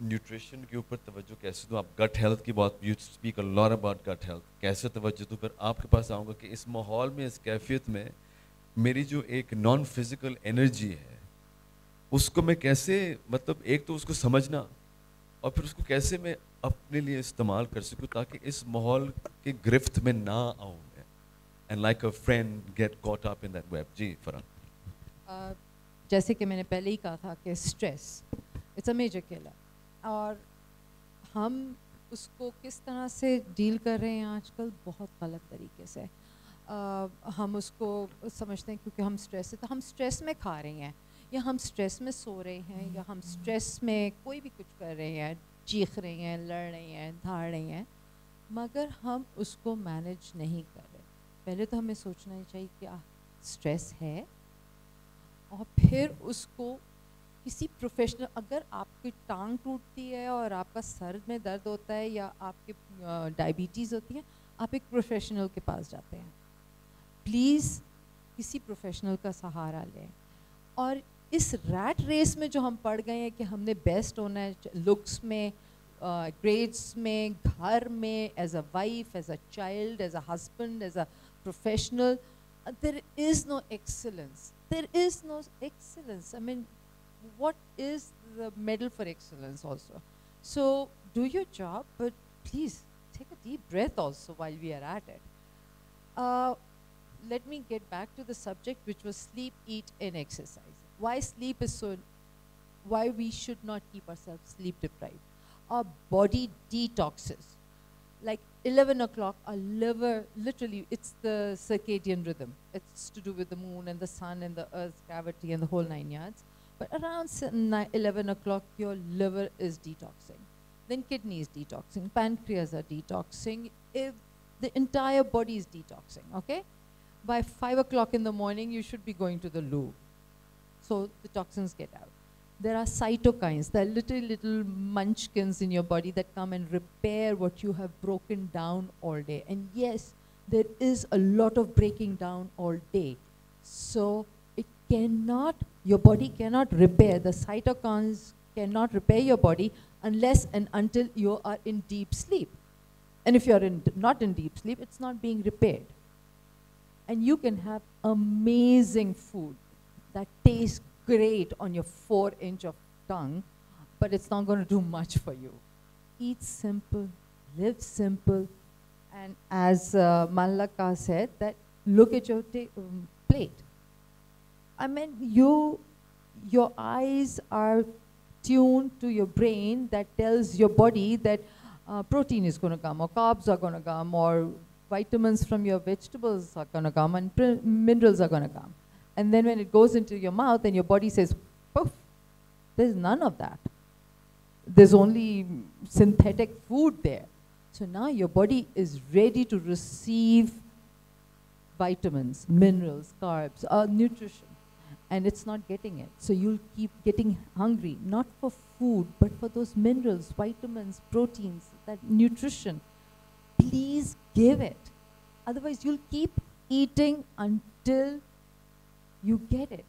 न्यूट्रिशन के ऊपर तवज्जो कैसे दूँ? आप गट हेल्थ की बात, you speak a lot about gut health. कैसे तवज्जो दूँ? पर आपके पास आऊँगा कि इस माहौल में, इस कैफियत में, मेरी जो एक नॉन फिजिकल एनर्जी है, उसको मैं कैसे, मतलब एक तो उसको समझना और फिर उसको कैसे मैं अपने लिए इस्तेमाल कर सकूँ ताकि इस माहौल के गिरफ्त में ना आऊँ मैं, and like a friend get caught up in that web. जी फराह. जैसे कि मैंने पहले ही कहा था कि stress It's a major killer. और हम उसको किस तरह से डील कर रहे हैं आजकल बहुत गलत तरीके से. हम उसको समझते हैं क्योंकि हम स्ट्रेस है तो हम स्ट्रेस में खा रहे हैं, या हम स्ट्रेस में सो रहे हैं, या हम स्ट्रेस में कोई भी कुछ कर रहे हैं, चीख रहे हैं, लड़ रहे हैं, धाड़ रहे हैं, मगर हम उसको मैनेज नहीं कर रहे. पहले तो हमें सोचना ही चाहिए कि स्ट्रेस है, और फिर उसको किसी प्रोफेशनल, अगर आपकी टांग टूटती है और आपका सर में दर्द होता है या आपके डायबिटीज़ होती है, आप एक प्रोफेशनल के पास जाते हैं. प्लीज़ किसी प्रोफेशनल का सहारा लें. और इस रैट रेस में जो हम पड़ गए हैं कि हमने बेस्ट होना है लुक्स में, ग्रेड्स में, घर में, as a wife, as a child, as a husband, as a professional, there is no excellence. There is no excellence. I mean, what is the medal for excellence also? So do your job, but please take a deep breath also while we are at it. Let me get back to the subject, which was sleep, eat, and exercise. Why sleep is so, why we should not keep ourselves sleep deprived. Our body detoxes. Like 11 o'clock, our liver, literally, it's the circadian rhythm. It's to do with the moon and the sun and the earth's gravity and the whole 9 yards. But around 11 o'clock, your liver is detoxing. Then kidneys detoxing, pancreas are detoxing. If the entire body is detoxing, okay? By 5 o'clock in the morning, you should be going to the loo. So the toxins get out. There are cytokines, there are little munchkins in your body that come and repair what you have broken down all day. And yes, there is a lot of breaking down all day. So it cannot, your body cannot repair, the cytokines cannot repair your body unless and until you are in deep sleep. And if you're not in deep sleep, it's not being repaired. And you can have amazing food that tastes great on your 4-inch of tongue, but it's not going to do much for you. Eat simple, live simple, and as Mahlaqa said, that look at your plate. I mean, your eyes are tuned to your brain that tells your body that protein is going to come, or carbs are going to come, or vitamins from your vegetables are going to come, and minerals are going to come. And then when it goes into your mouth and your body says, poof, there's none of that. There's only synthetic food there. So now your body is ready to receive vitamins, minerals, carbs, nutrition. And it's not getting it. So you'll keep getting hungry, not for food, but for those minerals, vitamins, proteins, that nutrition. Please give it. Otherwise, you'll keep eating until you get it.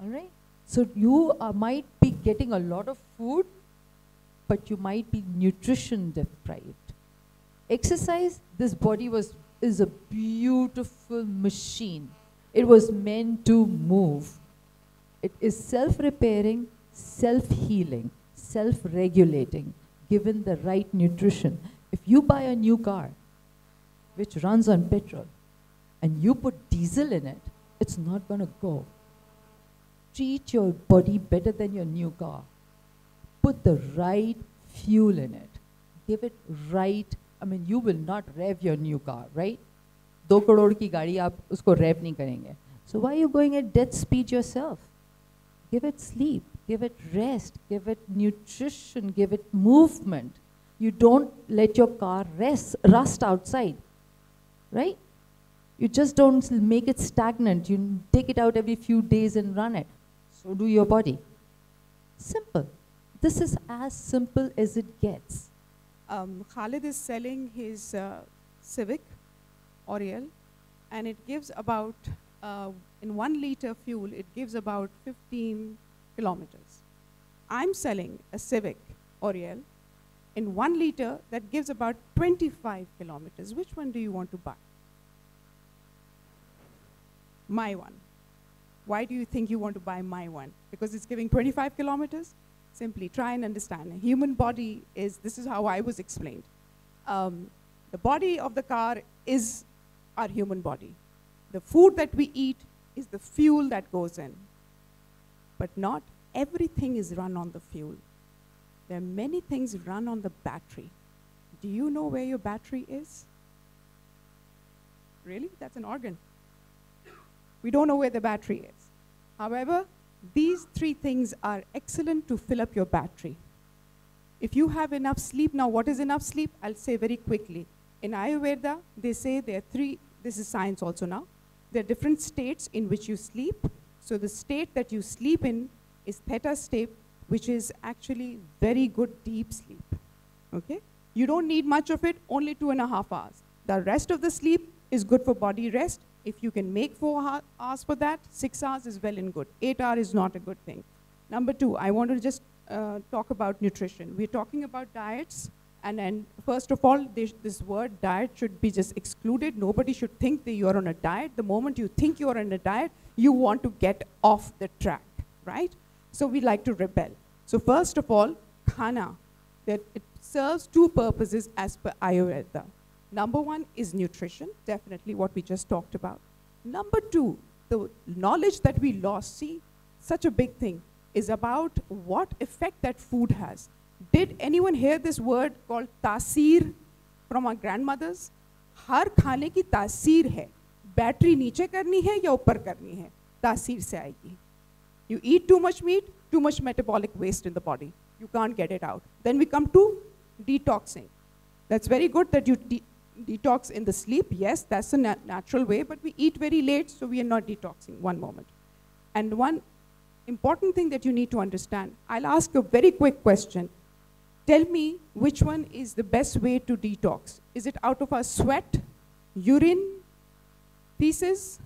All right? So you might be getting a lot of food, but you might be nutrition deprived. Exercise, this body is a beautiful machine. It was meant to move. It is self-repairing, self-healing, self-regulating, given the right nutrition. If you buy a new car, which runs on petrol, and you put diesel in it, it's not going to go. Treat your body better than your new car. Put the right fuel in it. Give it right. I mean, you will not rev your new car, right? 2 crore की गाड़ी आप उसको rev नहीं करेंगे. So why are you going at death speed yourself? Give it sleep, give it rest, give it nutrition, give it movement. You don't let your car rust outside, right? You just don't make it stagnant. You take it out every few days and run it. So do your body. Simple. This is as simple as it gets. Khalid is selling his Civic Oriel, and it gives about, in 1 liter fuel, it gives about 15 kilometers. I'm selling a Civic Oriel in 1 liter that gives about 25 kilometers. Which one do you want to buy? My one. Why do you think you want to buy my one? Because it's giving 25 kilometers? Simply try and understand. A human body is, this is how I was explained. The body of the car is our human body. The food that we eat is the fuel that goes in, but not everything is run on the fuel. There are many things run on the battery. Do you know where your battery is? Really? That's an organ. We don't know where the battery is. However, these three things are excellent to fill up your battery. If you have enough sleep, now what is enough sleep? I'll say very quickly. In Ayurveda, they say there are three, this is science also now, there are different states in which you sleep. So the state that you sleep in is theta state, which is actually very good deep sleep, okay? You don't need much of it, only 2.5 hours. The rest of the sleep is good for body rest. If you can make 4 hours for that, 6 hours is well and good. 8 hours is not a good thing. Number two, I want to just talk about nutrition. We're talking about diets, and then first of all, this word diet should be just excluded. Nobody should think that you're on a diet. The moment you think you're on a diet, you want to get off the track, right? So we like to rebel. So first of all, khana, that it serves two purposes as per Ayurveda. Number one is nutrition, definitely what we just talked about. Number two, the knowledge that we lost, see, such a big thing, is about what effect that food has. Did anyone hear this word called tasir from our grandmothers? हर खाने की तासीर है. Battery नीचे करनी है या ऊपर करनी है? तासीर से आएगी. You eat too much meat, too much metabolic waste in the body. You can't get it out. Then we come to detoxing. That's very good that you detox in the sleep. Yes, that's a natural way, but we eat very late, so we are not detoxing. One moment. And one important thing that you need to understand, I'll ask a very quick question. Tell me which one is the best way to detox. Is it out of our sweat, urine, feces,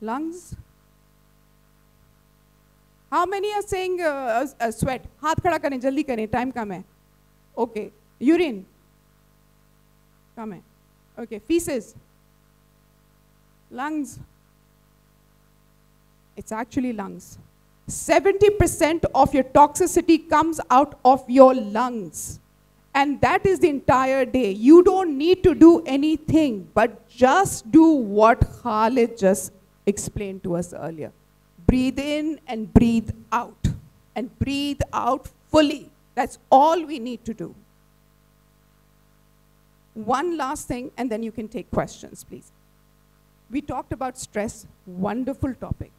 lungs? How many are saying sweat? हाथ खड़ा करें, जल्दी करें, time कम है. Okay, urine. कम है. Okay, feces. Lungs. It's actually lungs. 70% of your toxicity comes out of your lungs. And that is the entire day. You don't need to do anything, but just do what Khalid just explained to us earlier. Breathe in and breathe out. And breathe out fully. That's all we need to do. One last thing, and then you can take questions, please. We talked about stress, wonderful topic.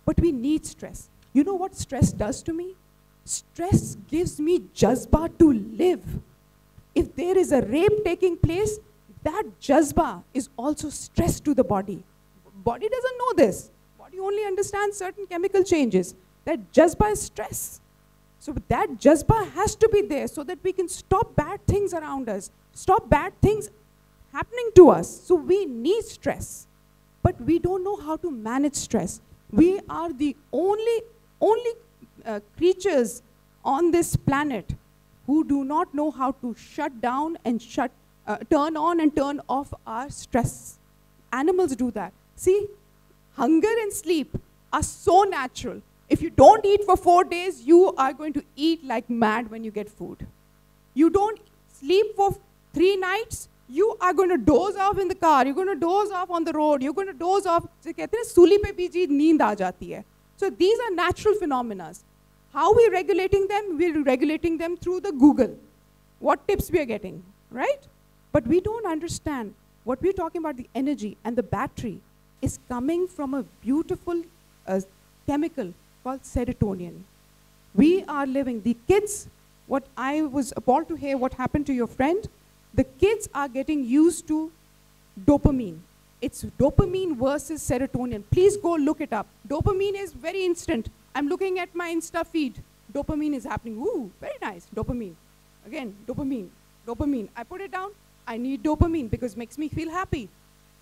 But we need stress. You know what stress does to me? Stress gives me jazba to live. If there is a rape taking place, that jazba is also stress to the body. Body doesn't know this. Body only understands certain chemical changes. That jazba is stress. So that jazba has to be there so that we can stop bad things around us, stop bad things happening to us. So we need stress. But we don't know how to manage stress. We are the only creatures on this planet who do not know how to shut down and turn on and turn off our stress. Animals do that. See, hunger and sleep are so natural. If you don't eat for 4 days, you are going to eat like mad when you get food. You don't sleep for 3 nights, you are going to doze off in the car, you're going to doze off on the road, you're going to doze off. So these are natural phenomena. How are we regulating them? We're regulating them through the Google. What tips we are getting, right? But we don't understand what we're talking about, the energy and the battery is coming from a beautiful chemical called serotonin. We are living, the kids, what I was appalled to hear what happened to your friend, the kids are getting used to dopamine. It's dopamine versus serotonin. Please go look it up. Dopamine is very instant. I'm looking at my Insta feed. Dopamine is happening. Ooh, very nice. Dopamine. Again, dopamine. Dopamine. I put it down. I need dopamine because it makes me feel happy.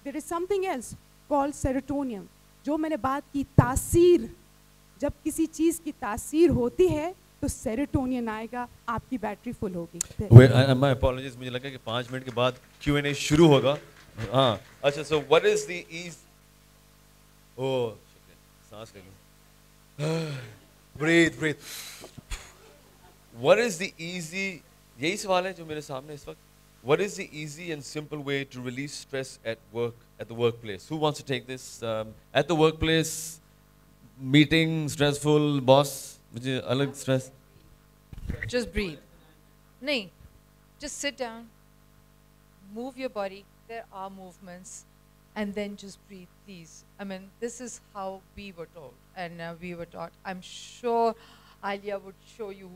There is something else called serotonin. जो मैंने बात की तासीर, जब किसी चीज़ की तासीर होती है तो सेरोटोनिन आएगा, आपकी बैटरी फुल होगी. My apologies, मुझे लगा कि 5 मिनट के बाद Q&A शुरू होगा. हाँ, अच्छा, so what is the ease? Oh, सांस ले लो. Breathe. What is the easy? यही सवाल है जो मेरे सामने इस वक्त. What is the easy and simple way to release stress at work, at the workplace? Who wants to take this? At the workplace, meeting stressful, boss, मुझे अलग stress. Just breathe. Nahi, just sit down, move your body. There are movements, and then just breathe, please. I mean, this is how we were told, and we were taught. I'm sure Aliya would show you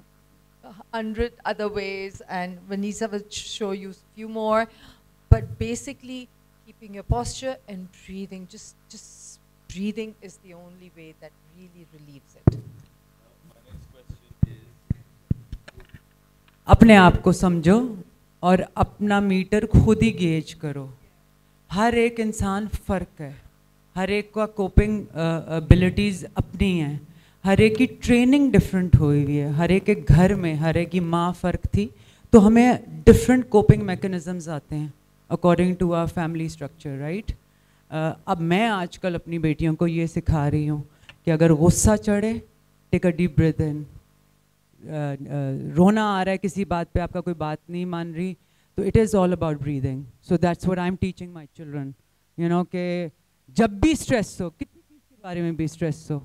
100 other ways, and Vaneeza will show you a few more. But basically, keeping your posture and breathing, just breathing is the only way that really relieves it. My next question is, अपने आप को समझो और अपना metre खुद ही gauge करो. हर एक इंसान फ़र्क है, हर एक का कोपिंग एबिलिटीज़ अपनी हैं, हर एक की ट्रेनिंग डिफरेंट हुई हुई है, हर एक के घर में हर एक की माँ फ़र्क थी, तो हमें डिफरेंट कोपिंग मैकेनिज़म्स आते हैं according to our family structure, right. अब मैं आजकल अपनी बेटियों को ये सिखा रही हूँ कि अगर गुस्सा चढ़े, टेक अ डीप ब्रीथ इन. रोना आ रहा है किसी बात पे, आपका कोई बात नहीं मान रही, तो it is all about breathing. So that's what I am teaching my children, you know, कि जब भी स्ट्रेस हो, कितनी चीज़ के बारे में भी स्ट्रेस हो,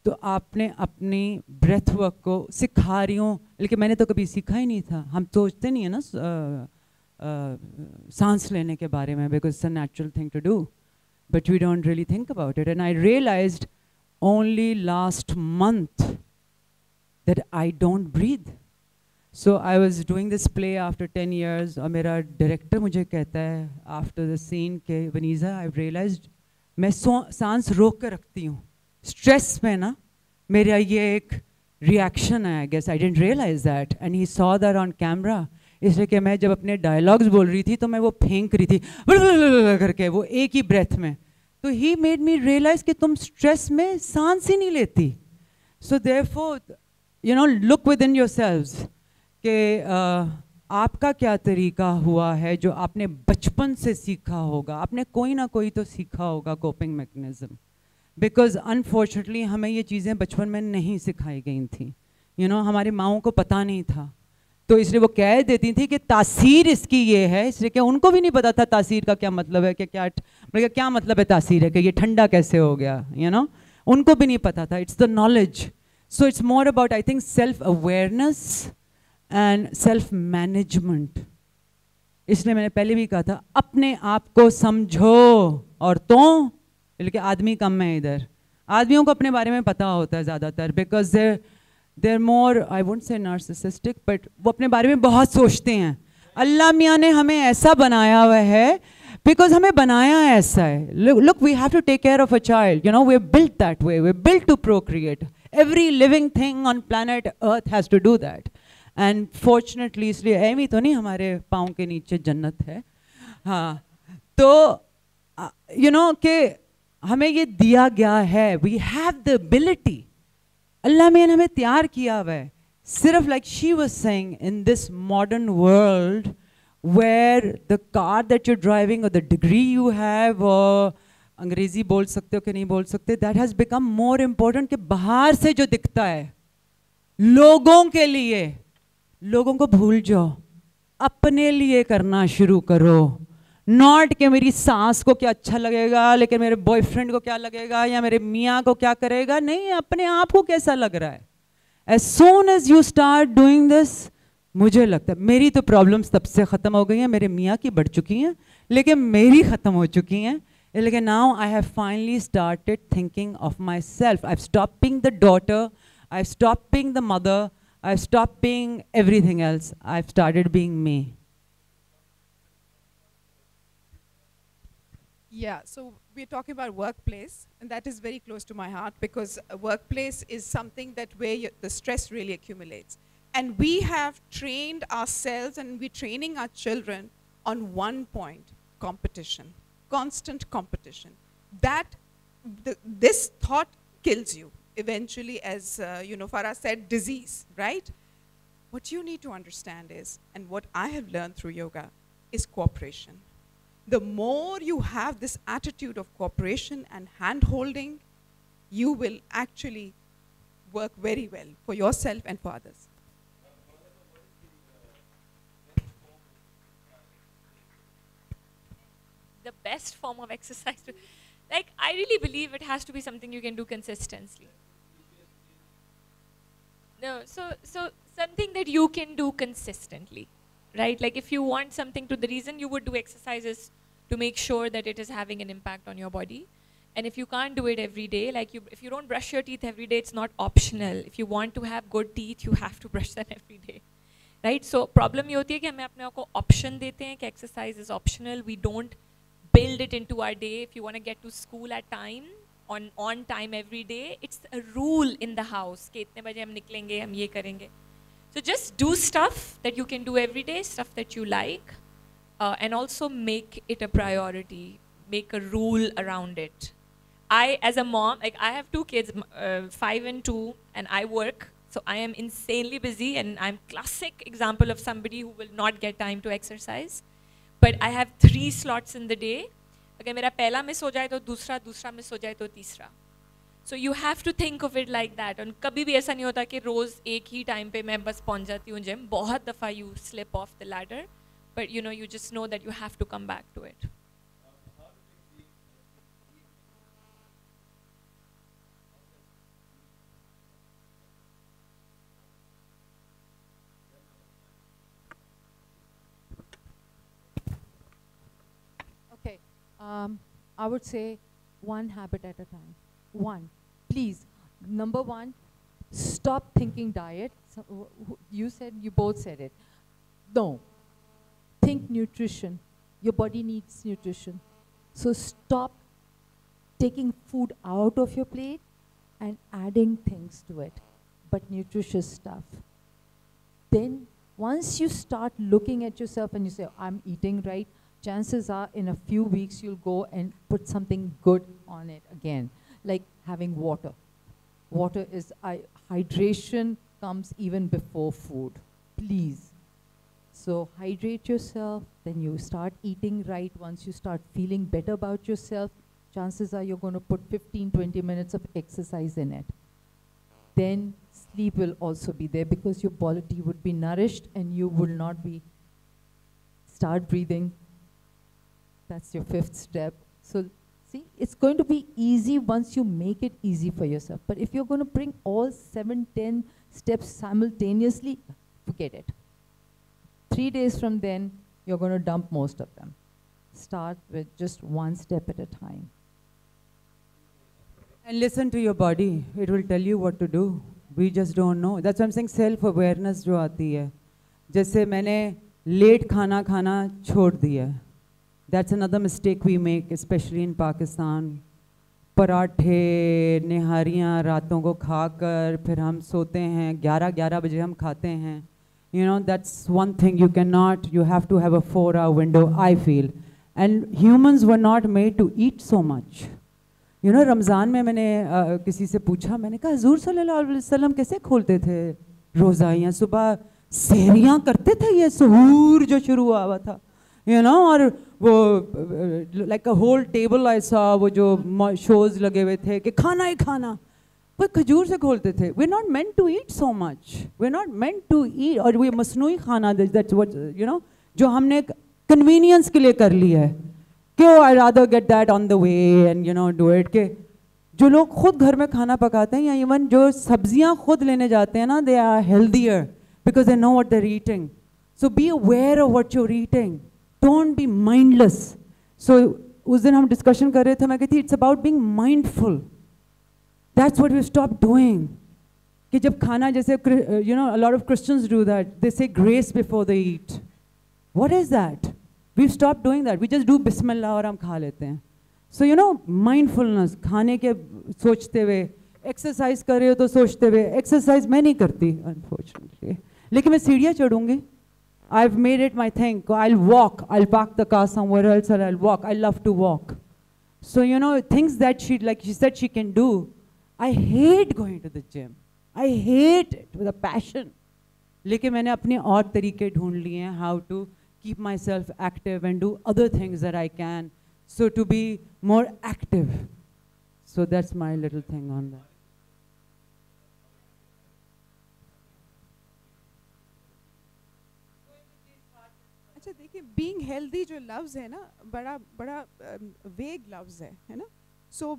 तो आपने अपनी ब्रेथ वर्क को सिखा रही हूँ. लेकिन मैंने तो कभी सीखा ही नहीं था. हम सोचते नहीं है ना सांस लेने के बारे में, because it's a natural thing to do, but we don't really think about it. And I realised only last month that I don't breathe. So I was doing this play after 10 years, और मेरा director मुझे कहता है after the scene के Vaneeza, I've realized मैं सांस रोक कर रखती हूँ. Stress में ना मेरा ये एक reaction है, I guess I didn't realize that, and he saw that on camera. इसलिए कि मैं जब अपने dialogues बोल रही थी तो मैं वो फेंक रही थी करके, वो एक ही breath में. तो he made me realize कि तुम stress में सांस ही नहीं लेती. So therefore, you know, look within yourselves कि आपका क्या तरीका हुआ है जो आपने बचपन से सीखा होगा. आपने कोई ना कोई तो सीखा होगा कोपिंग मैकेनिज्म, बिकॉज अनफॉर्चुनेटली हमें ये चीज़ें बचपन में नहीं सिखाई गई थी. यू नो, हमारी माओं को पता नहीं था, तो इसलिए वो कह देती थी कि तासीर इसकी ये है, इसलिए कि उनको भी नहीं पता था तासीर का क्या मतलब है, कि क्या मतलब है तासीर है, कि ये ठंडा कैसे हो गया, यू नो, उनको भी नहीं पता था. It's the knowledge. So it's more about, I think, self-awareness and self-management. इसलिए मैंने पहले भी कहा था, अपने आप को समझो. और तो लेकिन आदमी कम है इधर. आदमियों को अपने बारे में पता होता है ज़्यादातर, because they're more, I won't say narcissistic, but वो अपने बारे में बहुत सोचते हैं. अल्लाह मियाँ ने हमें ऐसा बनाया हुआ है, because हमें बनाया ऐसा है. Look, we have to take care of a child. You know, we're built that way. We're built to procreate. Every living thing on planet Earth has to do that. And fortunately, इसलिए ऐमी तो नहीं हमारे पाँव के नीचे जन्नत है. हाँ, तो you know कि हमें ये दिया गया है. We have the ability. अल्लाह ने हमें तैयार किया हुआ है. सिर्फ like she was saying, in this modern world where the car that you're driving or the degree you have or अंग्रेजी बोल सकते हो कि नहीं बोल सकते, that has become more important. कि बाहर से जो दिखता है लोगों के लिए, लोगों को भूल जाओ, अपने लिए करना शुरू करो. नॉट कि मेरी सास को क्या अच्छा लगेगा, लेकिन मेरे बॉयफ्रेंड को क्या लगेगा, या मेरे मियाँ को क्या करेगा. नहीं, अपने आप को कैसा लग रहा है. As soon as you start doing this, मुझे लगता है मेरी तो प्रॉब्लम्स तब से ख़त्म हो गई हैं. मेरे मियाँ की बढ़ चुकी हैं, लेकिन मेरी ख़त्म हो चुकी हैं. Like now I have finally started thinking of myself. I've stopped being the daughter, I've stopped being the mother, I've stopped being everything else. I've started being me. Yeah, so we're talking about workplace, and that is very close to my heart, because a workplace is something that where the stress really accumulates. And we have trained ourselves, and we're training our children on one point: competition. Constant competition. This thought kills you eventually, as you know, Farah said, disease, right? What you need to understand is, and what I have learned through yoga, is cooperation. The more you have this attitude of cooperation and hand-holding, you will actually work very well for yourself and for others. The best form of exercise. Like, I really believe it has to be something you can do consistently. No, so something that you can do consistently, right? Like if you want something to, the reason you would do exercises to make sure that it is having an impact on your body. And if you can't do it every day, like if you don't brush your teeth every day, it's not optional. If you want to have good teeth, you have to brush them every day, right? So problem ये होती है कि हमें अपने आप को option देते हैं कि exercise is optional. We don't build it into our day. If you want to get to school at time, on time every day, it's a rule in the house कि इतने बजे हम निकलेंगे, हम ये करेंगे. So just do stuff that you can do every day, stuff that you like, and also make it a priority. Make a rule around it. I, as a mom, like I have two kids, 5 and 2, and I work. So I am insanely busy, and I'm classic example of somebody who will not get time to exercise. But I have 3 slots in the day. अगर मेरा पहला miss हो जाए तो दूसरा, दूसरा miss हो जाए तो तीसरा. So you have to think of it like that. और कभी भी ऐसा नहीं होता कि रोज एक ही टाइम पे मैं बस पहुंच जाती हूँ जिम. बहुत दफ़ा you slip off the ladder, but you know, you just know that you have to come back to it. Okay, I would say one habit at a time. One, please. Number one, stop thinking diet. So, you said, you both said it. No, think nutrition. Your body needs nutrition. So stop taking food out of your plate and adding things to it, but nutritious stuff. Then once you start looking at yourself and you say, I'm eating right, chances are in a few weeks you'll go and put something good on it again, like having water. Water is, hydration comes even before food, please. So hydrate yourself, then you start eating right. Once you start feeling better about yourself, chances are you're going to put 15-20 minutes of exercise in it. Then sleep will also be there because your body would be nourished and you will not be, start breathing. That's your 5th step. So see, it's going to be easy once you make it easy for yourself. But if you're going to bring all 7-10 steps simultaneously, forget it. 3 days from then, you're going to dump most of them. Start with just 1 step at a time. And listen to your body. It will tell you what to do. We just don't know. That's why I'm saying self-awareness जो आती है. जैसे मैंने late खाना खाना छोड़ दिया. That's another mistake we make, especially in Pakistan. पराठे, निहारियाँ रातों को खाकर फिर हम सोते हैं. 11 बजे हम खाते हैं. You know, that's one thing you cannot. You have to have a 4-hour window, I feel. And humans were not made to eat so much. You know, Ramzan में मैंने किसी से पूछा, मैंने कहा हुज़ूर सल्लल्लाहु अलैहि वसल्लम कैसे खोलते थे रोज़ा, या सुबह सहरियाँ करते थे, ये सहूर जो शुरू हुआ था, you know, और वो like a whole table I saw, वो जो shows लगे हुए थे कि खाना ही खाना, वो खजूर से खोलते थे. We're not meant to eat so much. We're not meant to eat, और वो मसनूई खाना, that's what, you know, जो हमने convenience के लिए कर लिया है. क्यों I rather get that on the way and you know do it. के जो लोग खुद घर में खाना पकाते हैं या इवन जो सब्जियां खुद लेने जाते हैं ना, they are healthier because they know what they're eating. So be aware of what you're eating. Don't be mindless. So उस दिन हम discussion कर रहे थे, मैं कहती it's about being mindful. That's what we stop doing. कि जब खाना जैसे you know, a lot of Christians do that. They say grace before they eat. What is that? We've stopped doing that. We just do Bismillah और हम खा लेते हैं. So you know, mindfulness, खाने के सोचते हुए, exercise कर रहे हो तो सोचते हुए, exercise मैं नहीं करती, unfortunately. लेकिन मैं सीढ़ियाँ चढ़ूँगी. I've made it my thing. I'll walk. I'll park the car somewhere else and I'll walk. I love to walk. So you know, things that like she said she can do. I hate going to the gym. I hate it with a passion. लेकिन मैंने अपने और तरीके ढूंढ लिए हैं how to keep myself active and do other things that I can, so to be more active. So that's my little thing on that. अच्छा देखिए, being healthy जो लफ्ज़ है ना, बड़ा vague लफ्ज़ है ना. सो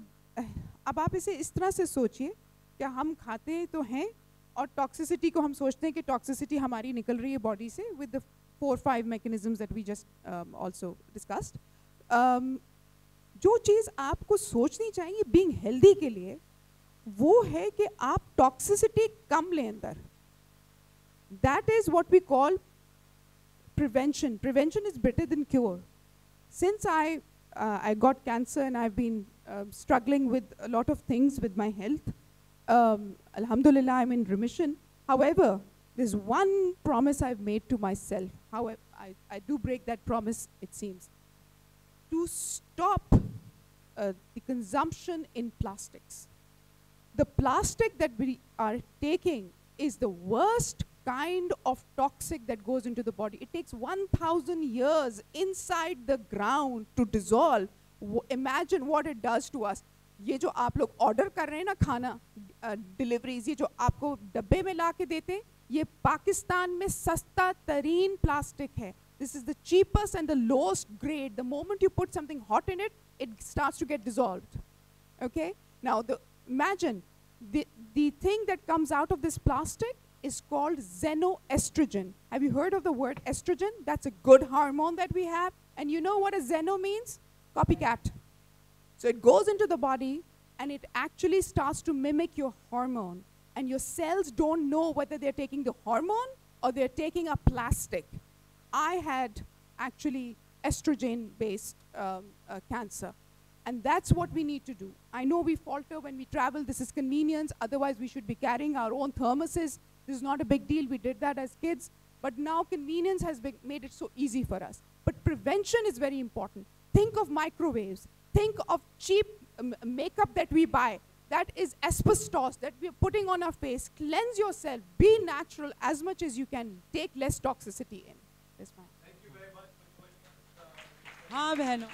अब आप इसे इस तरह से सोचिए कि हम खाते तो हैं और टॉक्सिसिटी को हम सोचते हैं कि टॉक्सिसिटी हमारी निकल रही है बॉडी से with the 4-5 mechanisms that we just also discussed. जो चीज़ आपको सोचनी चाहिए बीइंग हेल्दी के लिए वो है कि आप टॉक्सिसिटी कम लें अंदर. That is what we call prevention. Prevention is better than cure. Since I got cancer and I've been struggling with a lot of things with my health, alhamdulillah I'm in remission. However, there's one promise I've made to myself. However, I do break that promise, it seems. To stop the consumption in plastics. The plastic that we are taking is the worst kind of toxic that goes into the body. It takes 1,000 years inside the ground to dissolve. Imagine what it does to us. ये जो आप लोग order कर रहे हैं ना खाना deliveries ये जो आपको डब्बे में ला के देते हैं ये पाकिस्तान में सस्ता तरीन प्लास्टिक है. This is the cheapest and the lowest grade. The moment you put something hot in it, it starts to get dissolved. Okay? Now imagine the thing that comes out of this plastic is called xenoestrogen. Have you heard of the word estrogen? That's a good hormone that we have. And you know what a xeno means? Copycat. So it goes into the body and it actually starts to mimic your hormone. And your cells don't know whether they're taking the hormone or they're taking a plastic. I had actually estrogen-based cancer. And that's what we need to do. I know we falter when we travel. This is convenience. Otherwise, we should be carrying our own thermoses. This is not a big deal. We did that as kids. But now convenience has made it so easy for us. But prevention is very important. Think of microwaves. Think of cheap makeup that we buy. That is asbestos that we are putting on our face. Cleanse yourself. Be natural as much as you can. Take less toxicity in. That's fine. Thank you very much for joining us. हाँ बहनों